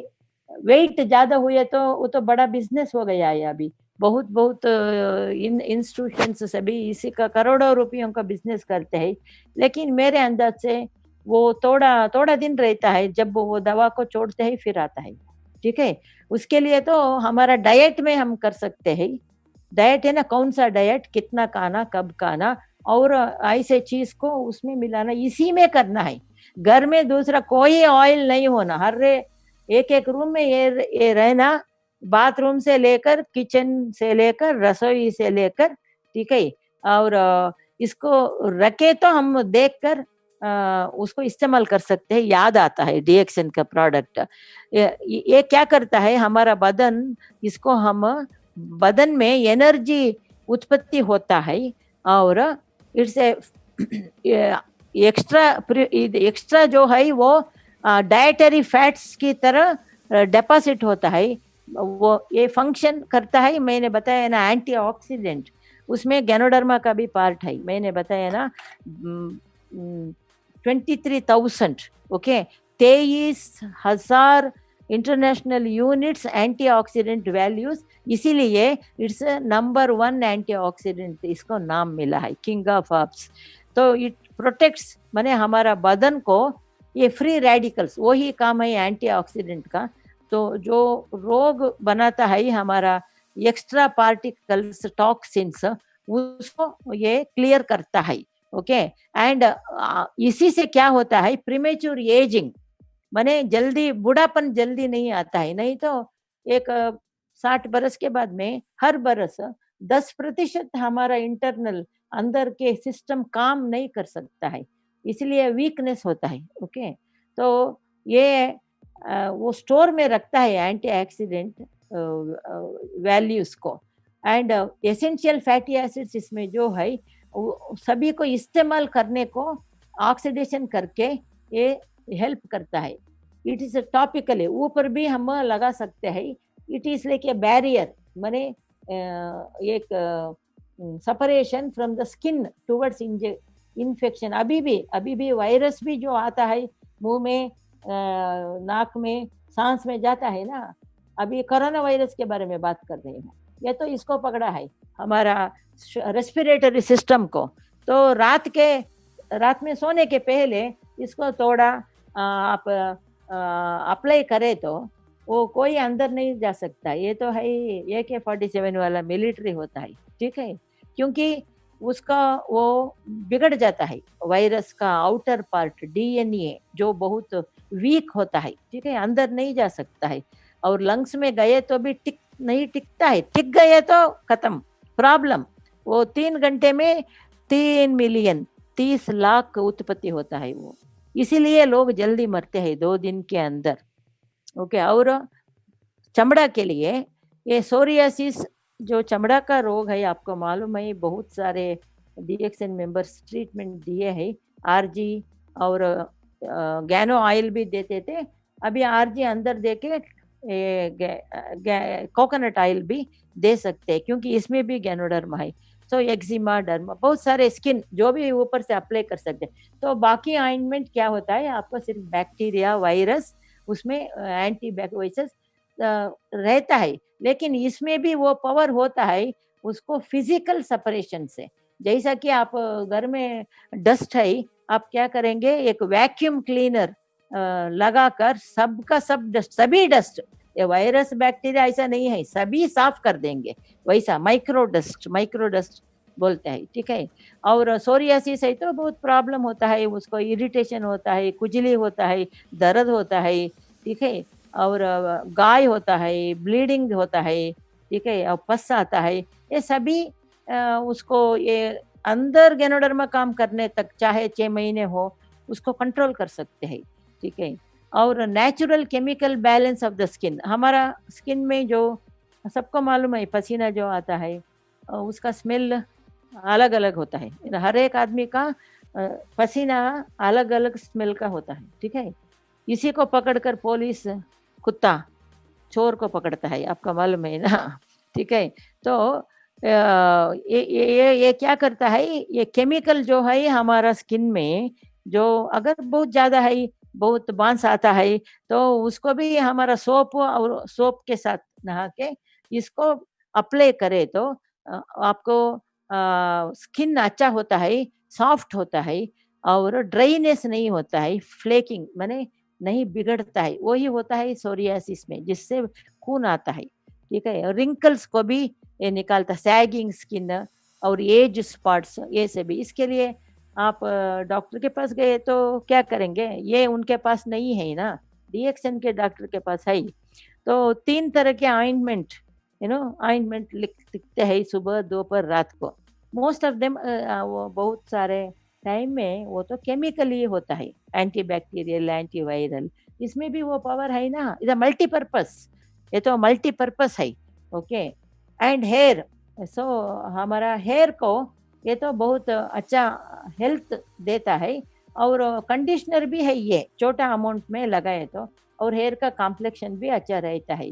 वेट ज्यादा हुए तो वो तो बड़ा बिजनेस हो गया है, अभी बहुत इंस्टीट्यूशंस सभी इसी का करोड़ों रुपयों का बिजनेस करते हैं। लेकिन मेरे अंदाज से वो थोड़ा दिन रहता है, जब वो दवा को छोड़ते हैं फिर आता है, ठीक है। उसके लिए तो हमारा डाइट में हम कर सकते हैं, डाइट है ना, कौन सा डाइट, कितना खाना, कब खाना, और ऐसे चीज को उसमें मिलाना, इसी में करना है। घर में दूसरा कोई ऑयल नहीं होना, हर एक रूम में ये रहना, बाथरूम से लेकर किचन से लेकर रसोई से लेकर, ठीक है। और इसको रखे तो हम देखकर उसको इस्तेमाल कर सकते हैं, याद आता है डीएक्सन का प्रोडक्ट। ये क्या करता है, हमारा बदन, इसको हम बदन में एनर्जी उत्पत्ति होता है, और इट्स एक्स्ट्रा जो है वो डाइटरी फैट्स की तरह डिपॉजिट होता है, वो ये फंक्शन करता है। मैंने बताया ना एंटीऑक्सीडेंट, उसमें गैनोडर्मा का भी पार्ट है, मैंने बताया ना 23,000, okay, 23,000 international units antioxidant values, इसीलिए इट्स नंबर 1 एंटीऑक्सीडेंट, इसको नाम मिला है किंग ऑफ हर्ब्स। तो इट प्रोटेक्ट्स, माने हमारा बदन को ये फ्री रेडिकल्स, वही काम है एंटीऑक्सीडेंट का। तो जो रोग बनाता है हमारा एक्स्ट्रा पार्टिकल्स टॉक्सिन्स, उसको ये क्लियर करता है, ओके। एंड इसी से क्या होता है, प्रीमेच्योर एजिंग, माने जल्दी बुढ़ापन जल्दी नहीं आता है। नहीं तो एक 60 बरस के बाद में हर बरस 10% हमारा इंटरनल अंदर के सिस्टम काम नहीं कर सकता है, इसलिए वीकनेस होता है, ओके। तो ये वो स्टोर में रखता है एंटीऑक्सीडेंट वैल्यूज को। एंड एसेंशियल फैटी एसिड्स इसमें जो है वो सभी को इस्तेमाल करने को ऑक्सीडेशन करके ये हेल्प करता है। इट इज टॉपिकली, ऊपर भी हम लगा सकते हैं। It is like a barrier, माने एक separation from the skin towards infection. अभी भी वायरस भी जो आता है मुंह में, नाक में, सांस में जाता है ना, अभी कोरोना वायरस के बारे में बात कर रहे हैं, ये तो इसको पकड़ा है हमारा रेस्पिरेटरी सिस्टम को। तो रात में सोने के पहले इसको थोड़ा आप अप्लाई करें तो वो कोई अंदर नहीं जा सकता। ये तो है AK-47 वाला मिलिट्री होता है, ठीक है, क्योंकि उसका वो बिगड़ जाता है, वायरस का आउटर पार्ट DNA जो बहुत वीक होता है, ठीक है, अंदर नहीं जा सकता है। और लंग्स में गए तो भी नहीं टिकता है, टिक गए तो खत्म प्रॉब्लम। वो 3 घंटे में 3 मिलियन 30 लाख उत्पत्ति होता है वो, इसीलिए लोग जल्दी मरते हैं 2 दिन के अंदर, ओके। और चमड़ा के लिए ये सोरियासिस जो चमड़ा का रोग है, आपको मालूम है बहुत सारे डीएक्सन मेंबर्स ट्रीटमेंट दिए हैं, आरजी और गैनो ऑयल भी देते थे। अभी आरजी अंदर देके कोकोनट ऑयल भी दे सकते हैं, क्योंकि इसमें भी गैनोडर्मा है। तो एक्जिमा, डर्मा, बहुत सारे स्किन जो भी ऊपर से अप्लाई कर सकते हैं। तो बाकी ऑइंटमेंट क्या होता है, आपको सिर्फ बैक्टीरिया, वायरस, उसमें एंटीबैक्टीरियस रहता है, लेकिन इसमें भी वो पावर होता है उसको फिजिकल सेपरेशन से। जैसा कि आप घर में डस्ट है, आप क्या करेंगे, एक वैक्यूम क्लीनर लगाकर सबका सब डस्ट, सभी डस्ट, ये वायरस बैक्टीरिया ऐसा नहीं है, सभी साफ कर देंगे, वैसा माइक्रो डस्ट बोलते हैं, ठीक है। और सोरियासिस है तो बहुत प्रॉब्लम होता है, उसको इरिटेशन होता है, खुजली होता है, दर्द होता है, ठीक है, और गाय होता है, ब्लीडिंग होता है, ठीक है, और पस आता है, ये सभी उसको ये अंदर गैनोडर्मा काम करने तक चाहे 6 महीने हो उसको कंट्रोल कर सकते हैं, ठीक है। और natural chemical balance of the skin, हमारा स्किन में जो सबको मालूम है पसीना जो आता है उसका स्मेल अलग अलग होता है, हर एक आदमी का पसीना अलग अलग स्मेल का होता है, ठीक है। इसी को पकड़कर पुलिस कुत्ता चोर को पकड़ता है, आपका मालूम है ना, ठीक है। तो ये क्या करता है, ये केमिकल जो है हमारा स्किन में जो अगर बहुत ज्यादा है, बहुत बांस आता है, तो उसको भी हमारा सोप और सोप के साथ नहा के इसको अप्लाई करे तो आपको स्किन अच्छा होता है, सॉफ्ट होता है, और ड्राइनेस नहीं होता है, फ्लेकिंग माने नहीं बिगड़ता है, वही होता है सोरियासिस में, जिससे खून आता है, ठीक है। रिंकल्स को भी ये निकालता, सैगिंग स्किन और एज स्पॉट्स, ये से भी। इसके लिए आप डॉक्टर के पास गए तो क्या करेंगे, ये उनके पास नहीं है ना, डीएक्सन के डॉक्टर के पास है, तो 3 तरह के ऑइंटमेंट, ऑइंटमेंट लिखते हैं सुबह, दोपहर, रात को। मोस्ट ऑफ देम वो बहुत सारे टाइम में वो तो केमिकली होता है, एंटीबैक्टीरियल, एंटीवायरल, इसमें भी वो पावर है ना, इज मल्टीपर्पस, ये तो मल्टीपर्पस है। ओके, एंड हेयर, सो हमारा हेयर को ये तो बहुत अच्छा हेल्थ देता है, और कंडीशनर भी है, ये छोटा अमाउंट में लगाए तो, और हेयर का कॉम्प्लेक्शन भी अच्छा रहता है।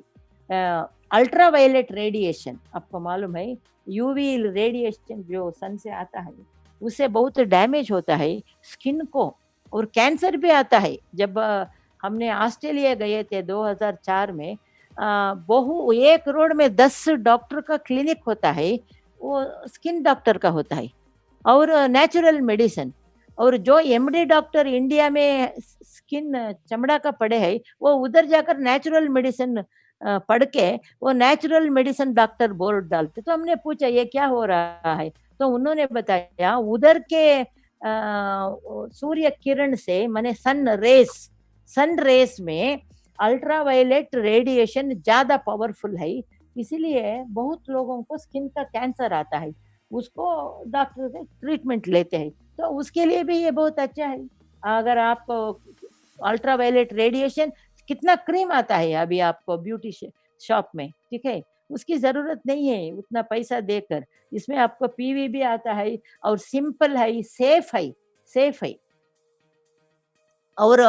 अल्ट्रा वायलेट रेडिएशन, आपको मालूम है, यूवी रेडिएशन जो सन से आता है उससे बहुत डैमेज होता है स्किन को, और कैंसर भी आता है। जब हमने ऑस्ट्रेलिया गए थे 2004 में, एक रोड में 10 डॉक्टर का क्लिनिक होता है, वो स्किन डॉक्टर का होता है, और नेचुरल मेडिसिन। और जो एमडी डॉक्टर इंडिया में स्किन चमड़ा का पढ़े है, वो उधर जाकर नेचुरल मेडिसिन पढ़ के वो नेचुरल मेडिसिन डॉक्टर बोर्ड डालते। तो हमने पूछा ये क्या हो रहा है, तो उन्होंने बताया उधर के सूर्य किरण से, माने सन रेस में अल्ट्रा वायलेट रेडिएशन ज्यादा पावरफुल है, इसीलिए बहुत लोगों को स्किन का कैंसर आता है, उसको डॉक्टर से ट्रीटमेंट लेते हैं। तो उसके लिए भी ये बहुत अच्छा है। अगर आप अल्ट्रा वायलेट रेडिएशन, कितना क्रीम आता है अभी आपको ब्यूटी शॉप में, ठीक है, उसकी जरूरत नहीं है उतना पैसा देकर। इसमें आपको पीवी भी आता है, और सिंपल है, सेफ है। और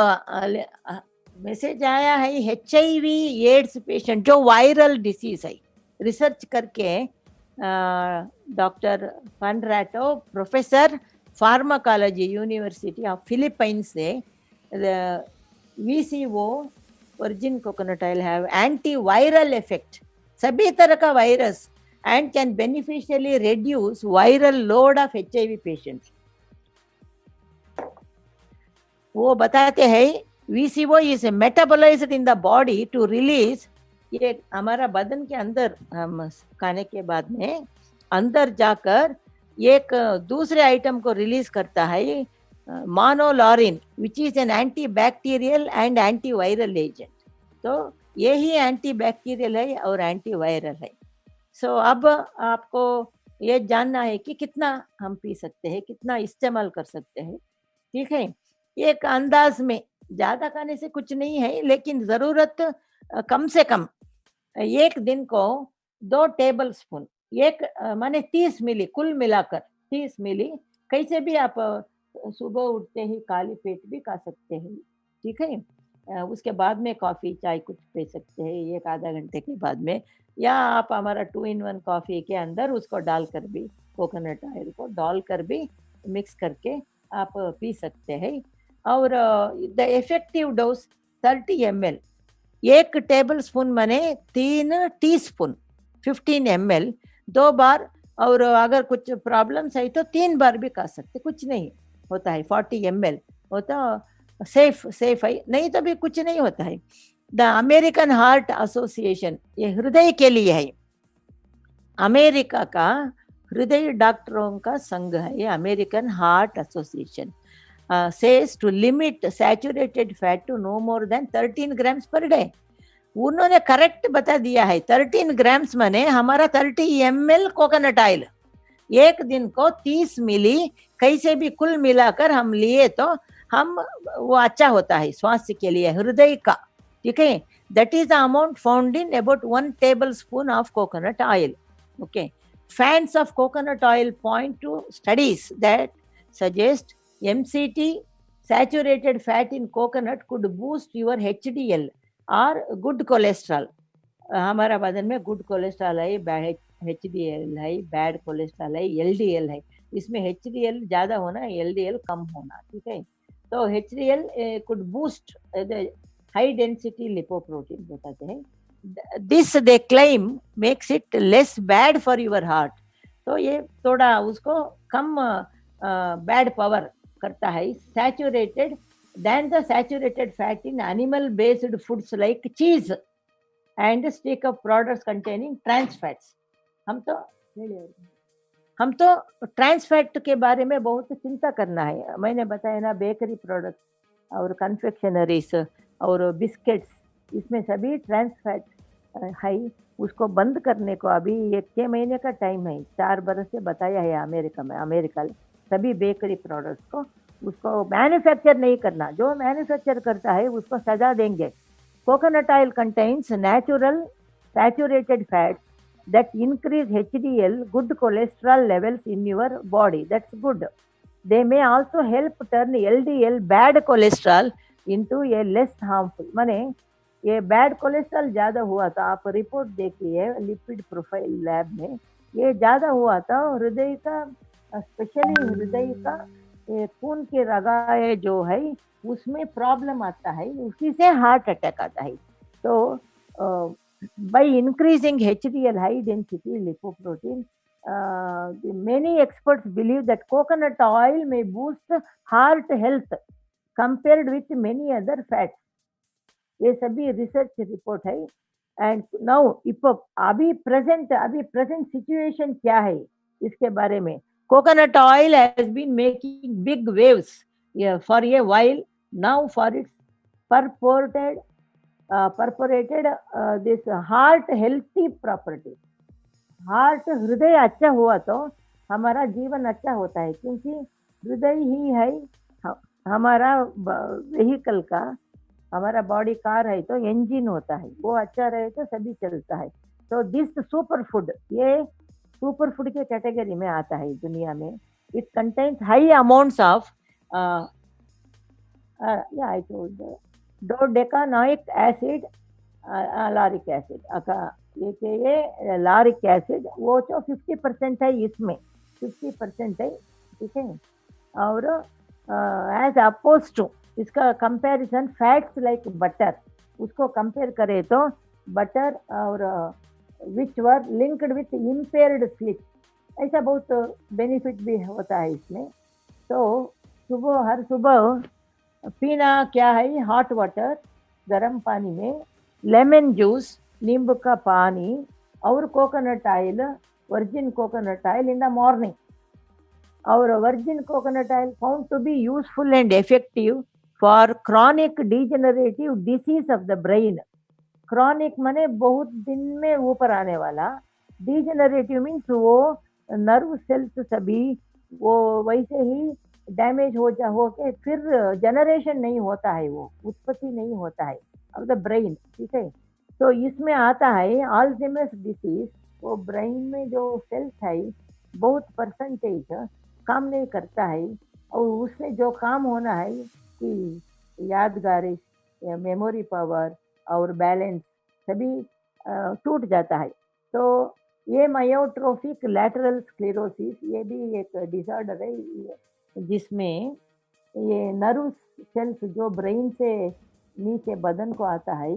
मैसेज आया है, HIV एड्स पेशेंट जो वायरल डिसीज है, रिसर्च करके डॉक्टर फनराटो, professor pharmacology university of Philippines से, VCO virgin coconut oil have antiviral effect, सभी तरह का virus, and can beneficially reduce viral load of HIV patient. वो बताते हैं VCO is metabolised in the body to release, ये हमारा बदन के अंदर, हम खाने के बाद में अंदर जाकर एक दूसरे आइटम को रिलीज करता है, monolaurin, which is an anti bacterial and anti viral agent. तो ये ही एंटी बैक्टीरियल है और एंटी वायरल है। सो अब आपको ये जानना है कि कितना हम पी सकते हैं, कितना इस्तेमाल कर सकते हैं, ठीक है। एक अंदाज में, ज्यादा खाने से कुछ नहीं है, लेकिन जरूरत कम से कम एक दिन को 2 टेबल स्पून, माने 30 मिली, कुल मिलाकर 30 मिली, कैसे भी आप सुबह उठते ही खाली पेट भी खा सकते हैं, ठीक है। उसके बाद में कॉफी चाय कुछ पी सकते हैं एक आधा घंटे के बाद में, या आप हमारा 2-in-1 कॉफी के अंदर उसको डालकर भी, कोकोनट ऑयल को डालकर भी मिक्स करके आप पी सकते हैं। और the effective dose 30 ml, 1 table spoon माने 3 टीस्पून, 15 ml 2 बार, और अगर कुछ प्रॉब्लम्स है तो 3 बार भी खा सकते, कुछ नहीं होता है। 40 ml होता सेफ है, नहीं तो भी कुछ नहीं होता है। द अमेरिकन हार्ट एसोसिएशन, ये हृदय के लिए है, अमेरिका का हृदय डॉक्टरों का संघ है, American heart association, says to limit saturated fat to no more than 13 grams per day। उन्होंने करेक्ट बता दिया है, 13 ग्राम्स माने हमारा 30 ml कोकोनट ऑयल, एक दिन को 30 मिली, कैसे भी कुल मिलाकर हम लिए तो हम वो अच्छा होता है स्वास्थ्य के लिए, हृदय का, ठीक है। That is the amount found in about 1 table spoon of coconut oil. Okay, fans of coconut oil point two studies that suggest MCT, saturated fat in coconut could boost your HDL और good cholesterol. हमारा बदन में good cholesterol है, bad HDL है, bad cholesterol है, LDL है। इसमें HDL ज़्यादा होना, LDL कम होना, ठीक है। तो HDL could boost the high density lipoprotein बताते हैं। This they claim makes it less bad for your heart। तो ये थोड़ा उसको कम बैड पावर करता है। Saturated than the saturated fat in animal based foods like cheese and stick of products containing trans fats। हम तो ट्रांस फैट के बारे में बहुत चिंता करना है। मैंने बताया ना, बेकरी प्रोडक्ट और कन्फेक्शनरीज और बिस्किट्स इसमें सभी ट्रांस फैट है, उसको बंद करने को अभी 6 महीने का टाइम है, 4 बरस से बताया है अमेरिका में, अमेरिका सभी बेकरी प्रोडक्ट्स को उसको मैन्युफैक्चर नहीं करना, जो मैन्युफैक्चर करता है उसको सजा देंगे। Coconut oil contains natural saturated fats that increase HDL, good cholesterol levels in your body. That's good. They may also help turn LDL, bad cholesterol, into a less harmful. माने ये बैड कोलेस्ट्रॉल ज़्यादा हुआ था, आप report देखिए lipid profile lab में, ये ज़्यादा हुआ था हृदय का, स्पेशली हृदय का खून के रगाए जो है उसमें प्रॉब्लम आता है, उसी से हार्ट अटैक आता है। तो by increasing HDL, high density lipoprotein, many experts believe that coconut oil may boost heart health compared with many other fats. ये सभी रिसर्च रिपोर्ट है। एंड नाउ अभी प्रेजेंट सिचुएशन क्या है इसके बारे में, coconut oil has been making big waves for a while now for its purported this heart healthy property. Heart हृदय अच्छा हुआ तो हमारा जीवन अच्छा होता है, क्योंकि हृदय ही है हमारा व्हीकल का, हमारा बॉडी कार है तो इंजन होता है, वो अच्छा रहे तो सभी चलता है। तो दिस सुपर फूड, ये सुपर फूड के कैटेगरी में आता है दुनिया में। It contains high amounts of I told dodecanoic acid, lauric acid, ये लारिक एसिड वो तो 50% है, इसमें 50% है, ठीक है। और एज अपोज टू इसका कंपैरिजन फैट्स लाइक बटर, उसको कंपेयर करें तो बटर और विच वर लिंक्ड विथ इम्पेयर्ड स्लीप, ऐसा बहुत बेनिफिट भी होता है इसमें। तो हर सुबह पीना क्या है, हॉट वाटर गर्म पानी में लेमन जूस, नींबू का पानी और coconut oil, virgin coconut oil in the morning. और virgin coconut oil found to be useful and effective for chronic degenerative disease of the brain. Chronic माने बहुत दिन में ऊपर आने वाला, डिजेनरेटिव मीन्स वो नर्व सेल्स सभी वो वैसे ही डैमेज हो के फिर जनरेशन नहीं होता है, वो उत्पत्ति नहीं होता है ऑफ द ब्रेन, ठीक है। तो इसमें आता है अल्जाइमर्स डिसीज, वो ब्रेन में जो सेल्स है बहुत परसेंटेज काम नहीं करता है, और उससे जो काम होना है कि यादगारी, मेमोरी पावर और बैलेंस सभी टूट जाता है। तो ये मायोट्रोफिक लैटरल स्क्लेरोसिस, ये भी एक डिसऑर्डर है जिसमें ये नर्व सेल्स जो ब्रेन से नीचे बदन को आता है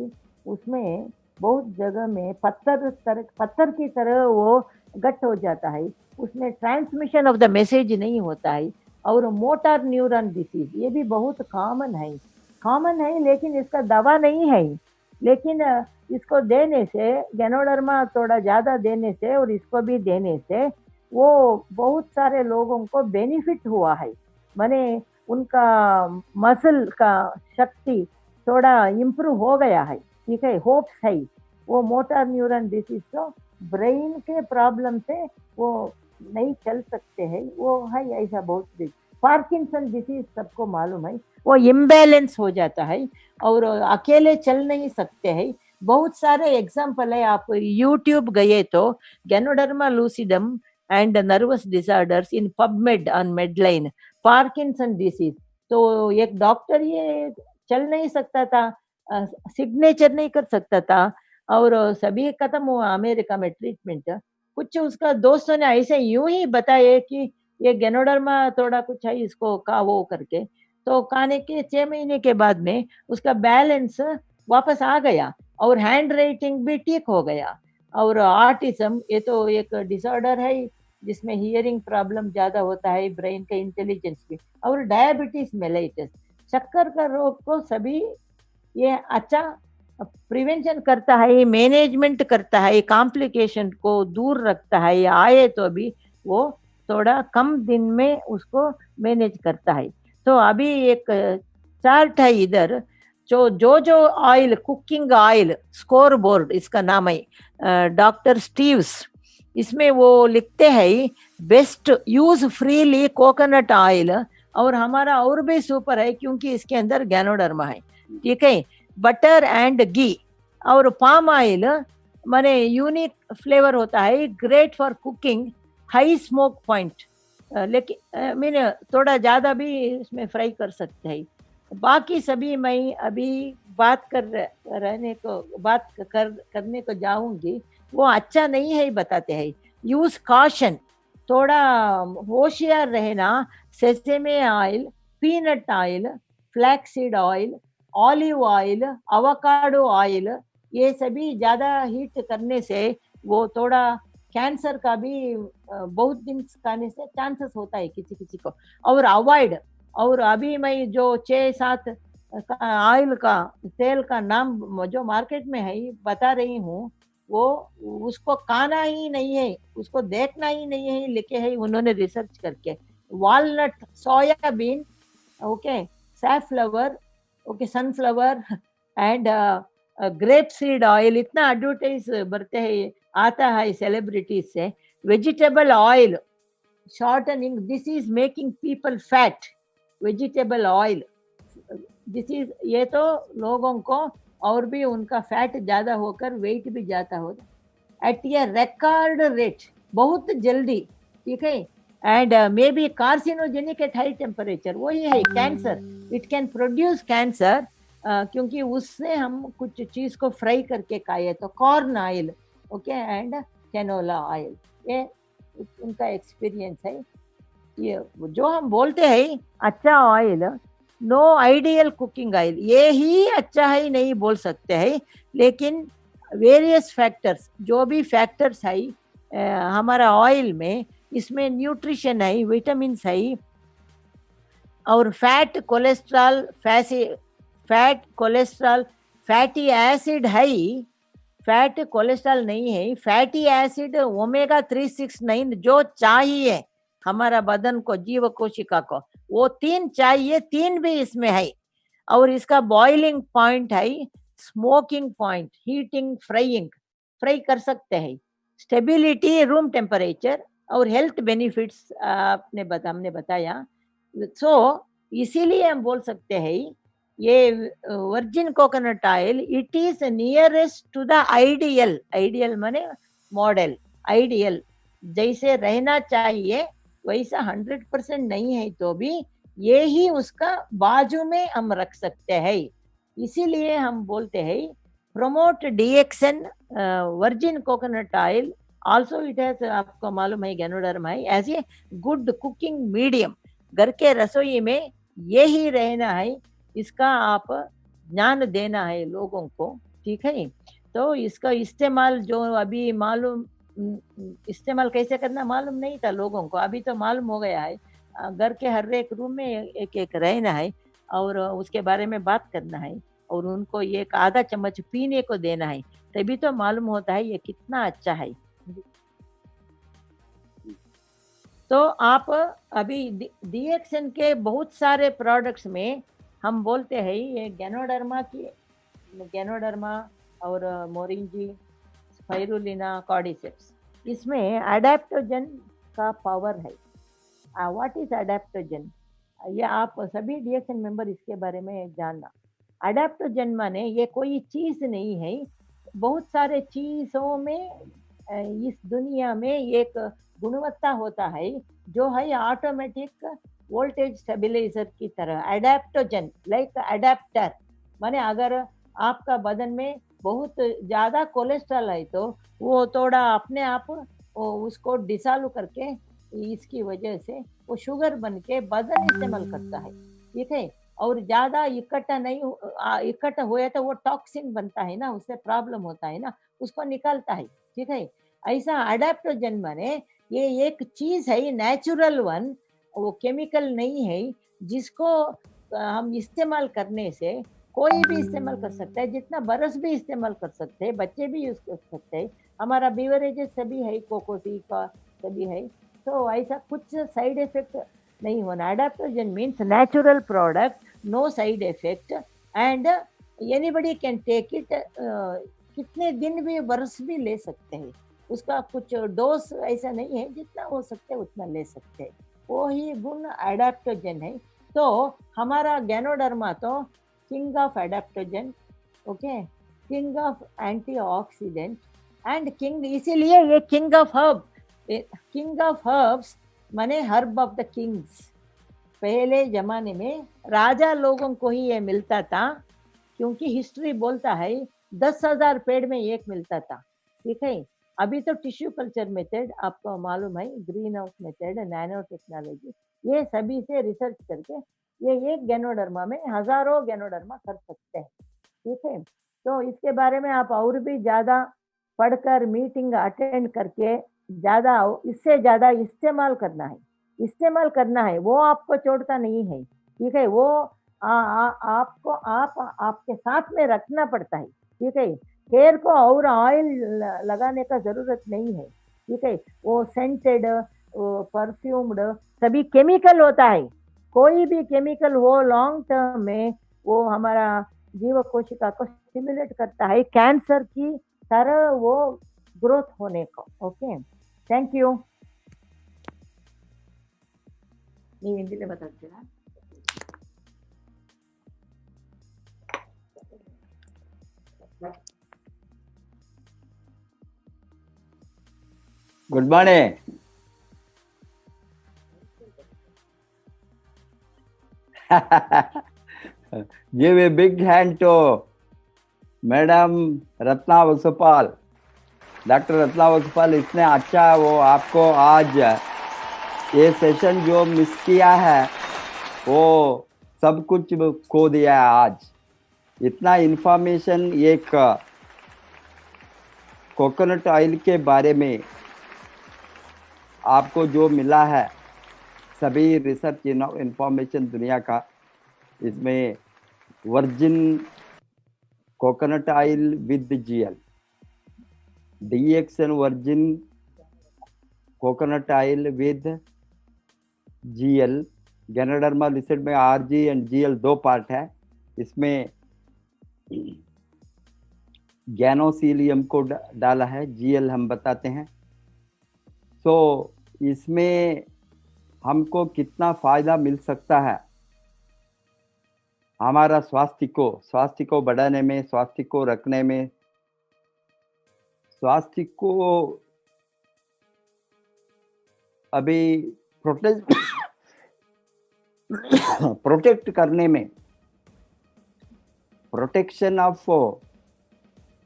उसमें बहुत जगह में पत्थर की तरह वो गट हो जाता है, उसमें ट्रांसमिशन ऑफ द मैसेज नहीं होता है। और मोटर न्यूरॉन डिसीज ये भी बहुत कॉमन है, लेकिन इसका दवा नहीं है, लेकिन इसको देने से गैनोडर्मा थोड़ा ज़्यादा देने से और इसको भी देने से वो बहुत सारे लोगों को बेनिफिट हुआ है, माने उनका मसल का शक्ति थोड़ा इम्प्रूव हो गया है, ठीक है, होप्स है। वो मोटर न्यूरॉन डिसीज तो ब्रेन के प्रॉब्लम से वो नहीं चल सकते हैं, वो है ऐसा बहुत। पार्किंसन डिसीज सबको मालूम है, वो इम्बैलेंस हो जाता है और अकेले चल नहीं सकते हैं। बहुत सारे एग्जाम्पल है, आप यूट्यूब गए तो ganoderma lucidum and nervous disorders in PubMed on Medline, Parkinson disease. तो एक डॉक्टर ये चल नहीं सकता था, सिग्नेचर नहीं कर सकता था और सभी खत्म हुआ अमेरिका में ट्रीटमेंट। कुछ उसका दोस्तों ने ऐसे यूं ही बताए कि ये गैनोडर्मा थोड़ा कुछ है इसको का वो करके, तो खाने के 6 महीने के बाद में उसका बैलेंस वापस आ गया और हैंड राइटिंग भी ठीक हो गया। और ऑटिज्म ये तो एक डिसऑर्डर है जिसमें हियरिंग प्रॉब्लम ज्यादा होता है, ब्रेन का इंटेलिजेंस भी। और डायबिटीज मेलाइटिस, शक्कर का रोग को सभी ये अच्छा प्रिवेंशन करता है, मैनेजमेंट करता है, कॉम्प्लिकेशन को दूर रखता है, आए तो भी वो थोड़ा कम दिन में उसको मैनेज करता है। तो अभी एक चार्ट है इधर, जो oil, cooking oil score board इसका नाम है, डॉक्टर स्टीव्स, इसमें वो लिखते हैं best use freely coconut oil, और हमारा और भी सुपर है क्योंकि इसके अंदर गैनोडर्मा है, ठीक है। बटर एंड घी और पाम ऑयल माने यूनिक फ्लेवर होता है, great for cooking, high smoke point, लेकिन मैंने थोड़ा ज़्यादा भी इसमें फ्राई कर सकते हैं। बाकी सभी मैं अभी बात करने को जाऊंगी, वो अच्छा नहीं है बताते हैं। यूज कॉशन, थोड़ा होशियार रहना। Sesame oil, peanut oil, flaxseed oil, olive oil, avocado oil, ये सभी ज़्यादा हीट करने से वो थोड़ा कैंसर का भी बहुत दिन खाने से चांसेस होता है किसी किसी को, और अवॉइड। और अभी मैं जो 6-7 ऑयल का तेल का नाम जो मार्केट में है बता रही हूँ, वो उसको खाना ही नहीं है, उसको देखना ही नहीं है, लिखे है उन्होंने रिसर्च करके। Walnut, soybean, okay, safflower, okay, sunflower and grape seed oil, इतना एडवर्टाइज बढ़ते हैं आता है सेलिब्रिटीज से। Vegetable oil shortening, this is making people fat. Vegetable oil, this is, ये तो लोगों को और भी उनका फैट ज्यादा होकर वेट भी ज्यादा होता एट ए रिकॉर्ड रेट, बहुत जल्दी, ठीक है। And may be carcinogenic at high temperature, वही है cancer, it can produce cancer, क्योंकि उससे हम कुछ चीज को फ्राई करके खाए तो। Corn oil, okay, and canola oil, ये उनका एक्सपीरियंस है। ये जो हम बोलते हैं अच्छा oil, no ideal cooking oil, ये ही अच्छा है नहीं बोल सकते हैं, लेकिन वेरियस फैक्टर्स, जो भी फैक्टर्स है हमारा ऑयल में, इसमें न्यूट्रिशन है, विटामिन है, और फैट कोलेस्ट्रॉल, फैटी एसिड है, फैट कोलेस्ट्रॉल नहीं है, फैटी एसिड, ओमेगा 369 जो चाहिए हमारा बदन को, जीव कोशिका को, वो 3 चाहिए, 3 भी इसमें है। और इसका बॉइलिंग पॉइंट है, स्मोकिंग पॉइंट, हीटिंग, फ्राई कर सकते हैं, स्टेबिलिटी रूम टेम्परेचर, और हेल्थ बेनिफिट्स हमने बताया। सो इसीलिए हम बोल सकते हैं ये virgin coconut oil, it is nearest to the ideal, ideal माने मॉडल, आइडियल जैसे रहना चाहिए वैसा 100% नहीं है तो भी ये ही उसका बाजू में हम रख सकते हैं। इसीलिए हम बोलते हैं promote DXN virgin coconut oil, also it has, आपको मालूम है गैनोडर्मा है, as a good cooking medium. घर के रसोई में यही रहना है, इसका आप ज्ञान देना है लोगों को, ठीक है। तो इसका इस्तेमाल जो अभी मालूम, इस्तेमाल कैसे करना मालूम नहीं था लोगों को, अभी तो मालूम हो गया है। घर के हर एक रूम में एक एक रहना है और उसके बारे में बात करना है, और उनको ये एक आधा चम्मच पीने को देना है, तभी तो मालूम होता है ये कितना अच्छा है। तो आप अभी डीएक्सन के बहुत सारे प्रोडक्ट्स में हम बोलते हैं ये गैनोडर्मा और मोरिंजी, स्पाइरुलिना, कॉर्डिसेप्स, इसमें अडेप्टोजन का पावर है। व्हाट इज अडेप्टोजन, ये आप सभी डीएक्सन मेंबर इसके बारे में जानना। अडेप्टोजन माने ये कोई चीज नहीं है, बहुत सारे चीजों में इस दुनिया में एक गुणवत्ता होता है जो है ऑटोमेटिक वोल्टेज स्टेबलाइजर की तरह। अडेप्टोजन लाइक अडेप्टर माने अगर आपका बदन में बहुत ज्यादा कोलेस्ट्रॉल है तो वो थोड़ा अपने आप उसको डिसॉल्व करके, इसकी वजह से वो शुगर बन के बदन इस्तेमाल करता है, ठीक है। और ज्यादा इकट्ठा हुए तो वो टॉक्सिन बनता है ना, उससे प्रॉब्लम होता है ना, उसको निकालता है, ठीक है। ऐसा अडेप्टोजन माने ये एक चीज है नेचुरल वन, वो केमिकल नहीं है, जिसको हम इस्तेमाल करने से कोई भी इस्तेमाल कर सकता है, जितना बरस भी इस्तेमाल कर सकते हैं, बच्चे भी यूज कर सकते हैं, हमारा बीवरेजेस सभी है, कोकोसी का सभी है, तो ऐसा कुछ साइड इफेक्ट नहीं होना। Adaptogen means natural product, no side effect, and anybody can take it, कितने दिन भी वर्ष भी ले सकते हैं, उसका कुछ डोज ऐसा नहीं है, जितना हो सकता है उतना ले सकते हैं, वो ही गुण एडेप्टोजन है। तो हमारा गैनोडर्मा तो king of adaptogen, okay, king of antioxidant and king, इसीलिए ये king of herb, king of herbs माने हर्ब ऑफ द किंग्स। पहले जमाने में राजा लोगों को ही ये मिलता था, क्योंकि हिस्ट्री बोलता है 10,000 पेड़ में एक मिलता था, ठीक है। अभी तो टिश्यू कल्चर मेथड आपको मालूम है, green house method, nano technology, ये सभी से रिसर्च करके ये एक गैनोडर्मा में हजारों गैनोडर्मा कर सकते हैं, ठीक है। तो इसके बारे में आप और भी ज्यादा पढ़कर मीटिंग अटेंड करके ज्यादा, इससे ज्यादा इस्तेमाल करना है, वो आपको छोड़ता नहीं है, ठीक है। वो आपको आपके साथ में रखना पड़ता है, ठीक है। हेयर को और ऑयल लगाने का जरूरत नहीं है, ठीक है। वो सेंटेड, परफ्यूम्ड, सभी केमिकल होता है, कोई भी केमिकल हो लॉन्ग टर्म में वो हमारा जीव कोशिका को स्टिमुलेट करता है कैंसर की तरह वो ग्रोथ होने को। Okay, thank you. ನೀವು ಹಿಂದಿಲೇ ಮಾತಾಡ್ತೀರಾ? Good morning. Give a big hand to Madam Ratna Vasupal, doctor Ratna Vasupal. इतने अच्छा वो आपको आज ये सेशन जो मिस किया है वो सब कुछ खो दिया है आज। इतना इंफॉर्मेशन एक कोकोनट ऑयल के बारे में आपको जो मिला है, सभी रिसर्च इंफॉर्मेशन दुनिया का, इसमें virgin coconut oil with GL, DXN virgin coconut oil with GL, ganoderma listed में RG एंड GL 2 पार्ट है। इसमें गैनोसीलियम को डाला है, GL हम बताते हैं। तो इसमें हमको कितना फायदा मिल सकता है हमारा स्वास्थ्य को बढ़ाने में, स्वास्थ्य को रखने में, स्वास्थ्य को अभी प्रोटेक्ट करने में, protection of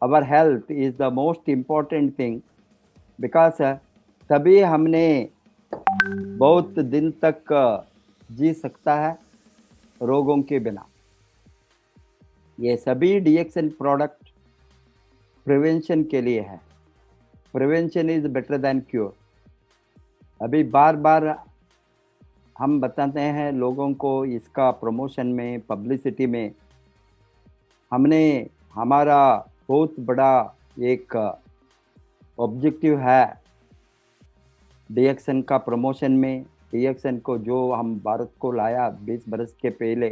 our health is the most important thing, because तभी हमने बहुत दिन तक जी सकता है रोगों के बिना। ये सभी DXN प्रोडक्ट प्रिवेंशन के लिए है। Prevention is better than cure. अभी बार बार हम बताते हैं लोगों को, इसका प्रमोशन में, पब्लिसिटी में हमने हमारा बहुत बड़ा एक ऑब्जेक्टिव है DXN का प्रमोशन में। DXN को जो हम भारत को लाया 20 बरस के पहले,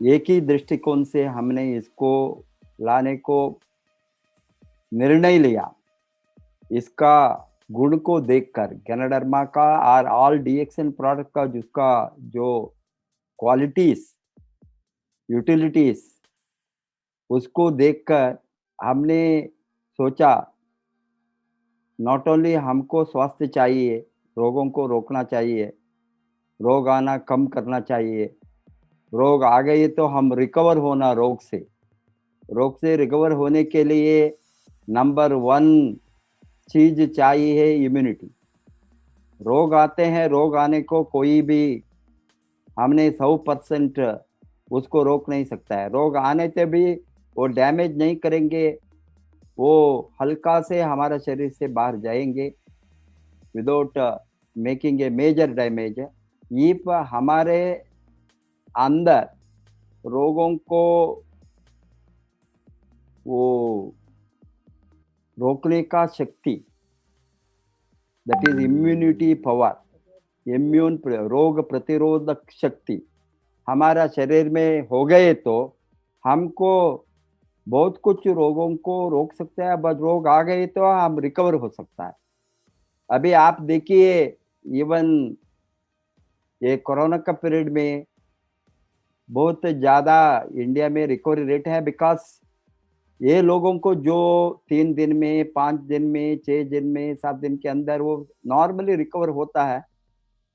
एक ही दृष्टिकोण से हमने इसको लाने को निर्णय लिया। इसका गुण को देखकर गैनोडर्मा का और ऑल DXN प्रोडक्ट का जिसका जो क्वालिटीज, यूटिलिटीज, उसको देखकर हमने सोचा नॉट ओनली हमको स्वास्थ्य चाहिए, रोगों को रोकना चाहिए, रोग आना कम करना चाहिए। रोग आ गए तो हम रिकवर होना रोग से रिकवर होने के लिए नंबर 1 चीज चाहिए है इम्यूनिटी। रोग आते हैं, रोग आने को कोई भी हमने 100% उसको रोक नहीं सकता है। रोग आने से भी वो डैमेज नहीं करेंगे, वो हल्का से हमारा शरीर से बाहर जाएंगे without making a major damage. ये हमारे अंदर रोगों को वो रोकने का शक्ति, दैट इज इम्यूनिटी पावर, रोग प्रतिरोधक शक्ति हमारा शरीर में हो गए तो हमको बहुत कुछ रोगों को रोक सकते हैं, बस रोग आ गए तो हम रिकवर हो सकता है। अभी आप देखिए, इवन ये कोरोना का पीरियड में बहुत ज्यादा इंडिया में रिकवरी रेट है, बिकॉज ये लोगों को जो 3 दिन में, 5 दिन में, 6 दिन में, 7 दिन के अंदर वो नॉर्मली रिकवर होता है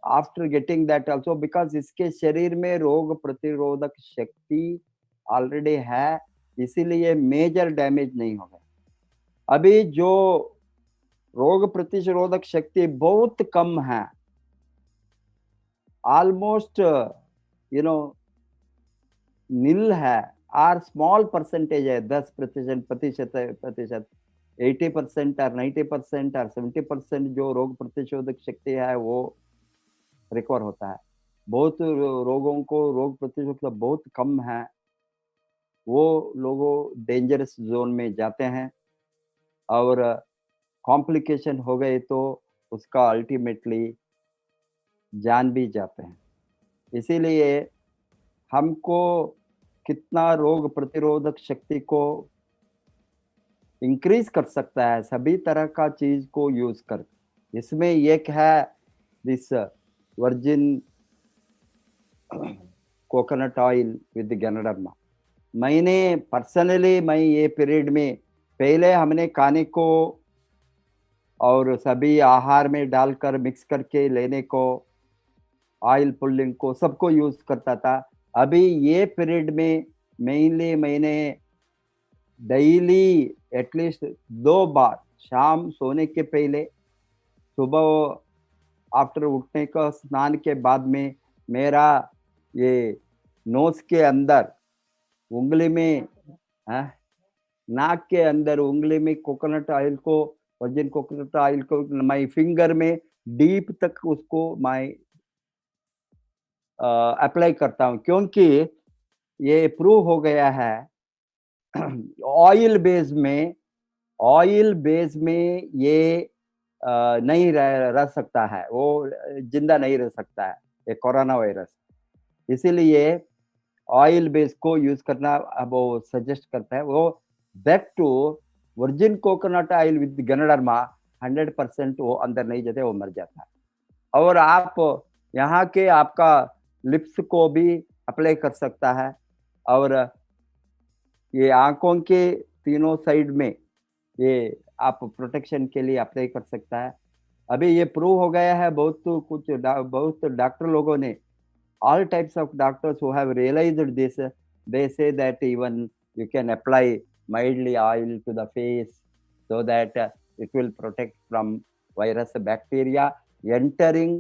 after getting that also, because इसके शरीर में रोग प्रतिरोधक शक्ति ऑलरेडी है, इसीलिए मेजर डैमेज नहीं होगा। अभी जो रोग प्रतिरोधक शक्ति बहुत कम है, ऑलमोस्ट नील है, आर स्मॉल परसेंटेज है, 10% 80% और 90% और 70% जो रोग प्रतिरोधक शक्ति है वो रिकवर होता है। बहुत रोगों को रोग प्रतिरोधक बहुत कम है, वो लोगों डेंजरस जोन में जाते हैं और कॉम्प्लिकेशन हो गए तो उसका अल्टीमेटली जान भी जाते हैं। इसीलिए हमको कितना रोग प्रतिरोधक शक्ति को इंक्रीज कर सकता है, सभी तरह का चीज को यूज कर। इसमें एक है this virgin coconut oil with ganoderma. मैंने पर्सनली मैं ये पीरियड में पहले हमने खाने को और सभी आहार में डालकर मिक्स करके लेने को, ऑयल पुलिंग को सबको यूज करता था। अभी ये पीरियड में मेनली मैंने डेली एटलीस्ट 2 बार, शाम सोने के पहले, सुबह आफ्टर उठने का स्नान के बाद में, मेरा ये नोज के अंदर उंगली में नाक के अंदर उंगली में कोकोनट ऑयल को, वर्जिन कोकोनट ऑयल को माई फिंगर में डीप तक उसको मैं अप्लाई करता हूं, क्योंकि ये प्रूव हो गया है ऑयल बेस में ये नहीं रह सकता है, वो जिंदा नहीं रह सकता है ये कोरोना वायरस। इसीलिए ऑयल बेस को यूज करना अब वो सजेस्ट करता है। वो that to virgin coconut oil with ganoderma 100% वो अंदर नहीं जाते, वो मर जाता है। और आप यहाँ के आपका लिप्स को भी अप्लाई कर सकता है, और ये आंखों के तीनों साइड में ये आप प्रोटेक्शन के लिए अप्लाई कर सकता है। अभी ये प्रूव हो गया है, बहुत डॉक्टर लोगों ने, all types of doctors who have realized this, they say that even you can apply mildly oil to the face so that it will protect from virus, bacteria entering,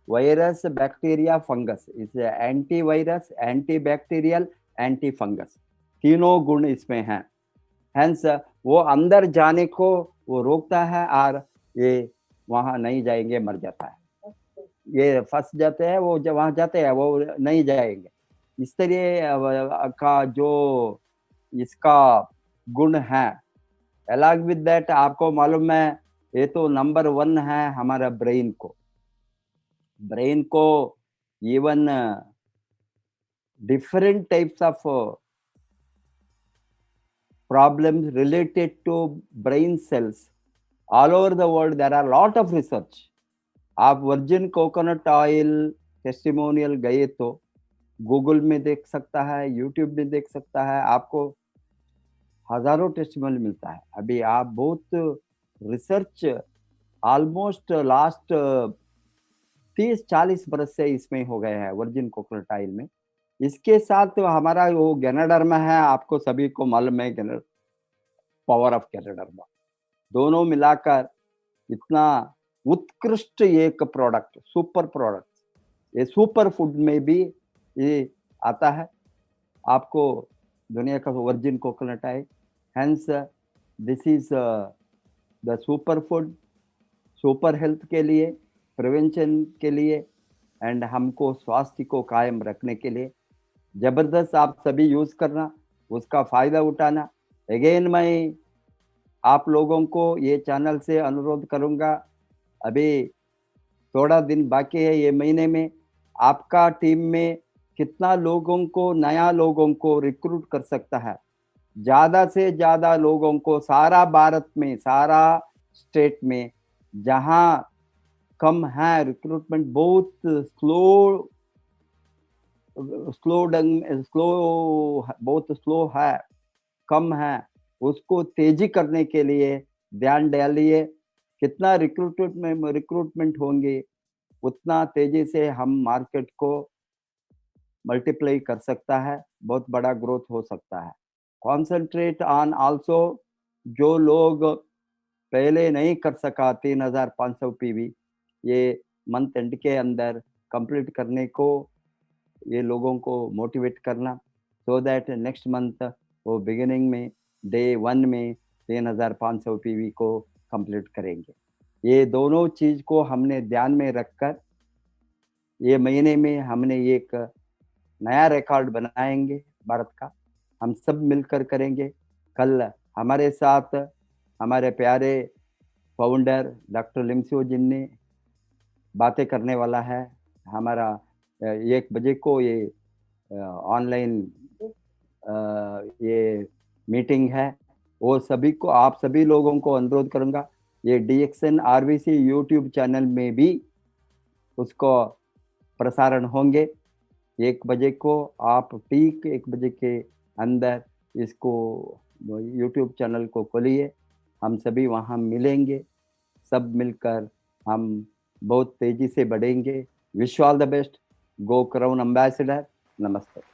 virus, bacteria, fungus. It's antivirus, antibacterial, antifungus, तीनों गुण इसमें हैं। Hence वो अंदर जाने को वो रोकता है और ये वहां नहीं जाएंगे, मर जाता है। ये फंस जाते हैं, वो जब वहां जाते हैं वो नहीं जाएंगे। इस तरह का जो इसका गुण है। अलॉन्ग विद दैट आपको मालूम है, ये तो नंबर 1 है हमारा ब्रेन को even different types of problems related to brain cells all over the world. There are a lot of research. आप वर्जिन कोकोनट ऑयल टेस्टिमोनियल गए तो गूगल में देख सकता है, यूट्यूब में देख सकता है, आपको हजारों टेस्टिमोनियल मिलता है। अभी आप बहुत रिसर्च ऑलमोस्ट लास्ट 30-40 बरस से इसमें हो गए हैं वर्जिन कोकोनट ऑयल में। इसके साथ हमारा वो गैनोडर्मा है, आपको सभी को मालूम है पावर ऑफ गैनोडर्मा, दोनों मिलाकर इतना उत्कृष्ट एक प्रोडक्ट, सुपर प्रोडक्ट, ये सुपर फूड में भी ये आता है आपको दुनिया का virgin coconut oil. Hence this is the super food, super health के लिए, प्रिवेंशन के लिए एंड हमको स्वास्थ्य को कायम रखने के लिए जबरदस्त आप सभी यूज करना, उसका फायदा उठाना। अगेन मैं आप लोगों को ये चैनल से अनुरोध करूंगा, अभी थोड़ा दिन बाकी है ये महीने में, आपका टीम में कितना लोगों को, नया लोगों को रिक्रूट कर सकता है। ज्यादा से ज्यादा लोगों को सारा भारत में, सारा स्टेट में जहां कम है रिक्रूटमेंट, बहुत बहुत स्लो है, कम है, उसको तेजी करने के लिए ध्यान डालिए। कितना रिक्रूटमेंट होंगे उतना तेजी से हम मार्केट को मल्टीप्लाई कर सकता है, बहुत बड़ा ग्रोथ हो सकता है। कॉन्सेंट्रेट ऑन आल्सो, जो लोग पहले नहीं कर सका 3500 पीवी, ये मंथ एंड के अंदर कंप्लीट करने को ये लोगों को मोटिवेट करना, सो दैट नेक्स्ट मंथ वो बिगिनिंग में डे 1 में 3500 पीवी को कंप्लीट करेंगे। ये दोनों चीज को हमने ध्यान में रखकर ये महीने में हमने एक नया रिकॉर्ड बनाएंगे भारत का, हम सब मिलकर करेंगे। कल हमारे साथ हमारे प्यारे फाउंडर डॉक्टर लिमसियो जिन ने बातें करने वाला है। हमारा 1 बजे को ये ऑनलाइन ये मीटिंग है। वो सभी को, आप सभी लोगों को अनुरोध करूंगा, ये DXN RVC यूट्यूब चैनल में भी उसको प्रसारण होंगे। 1 बजे को आप ठीक 1 बजे के अंदर इसको यूट्यूब चैनल को खोलिए, हम सभी वहाँ मिलेंगे, सब मिलकर हम बहुत तेजी से बढ़ेंगे। Wish all the best, go crown ambassador, नमस्ते।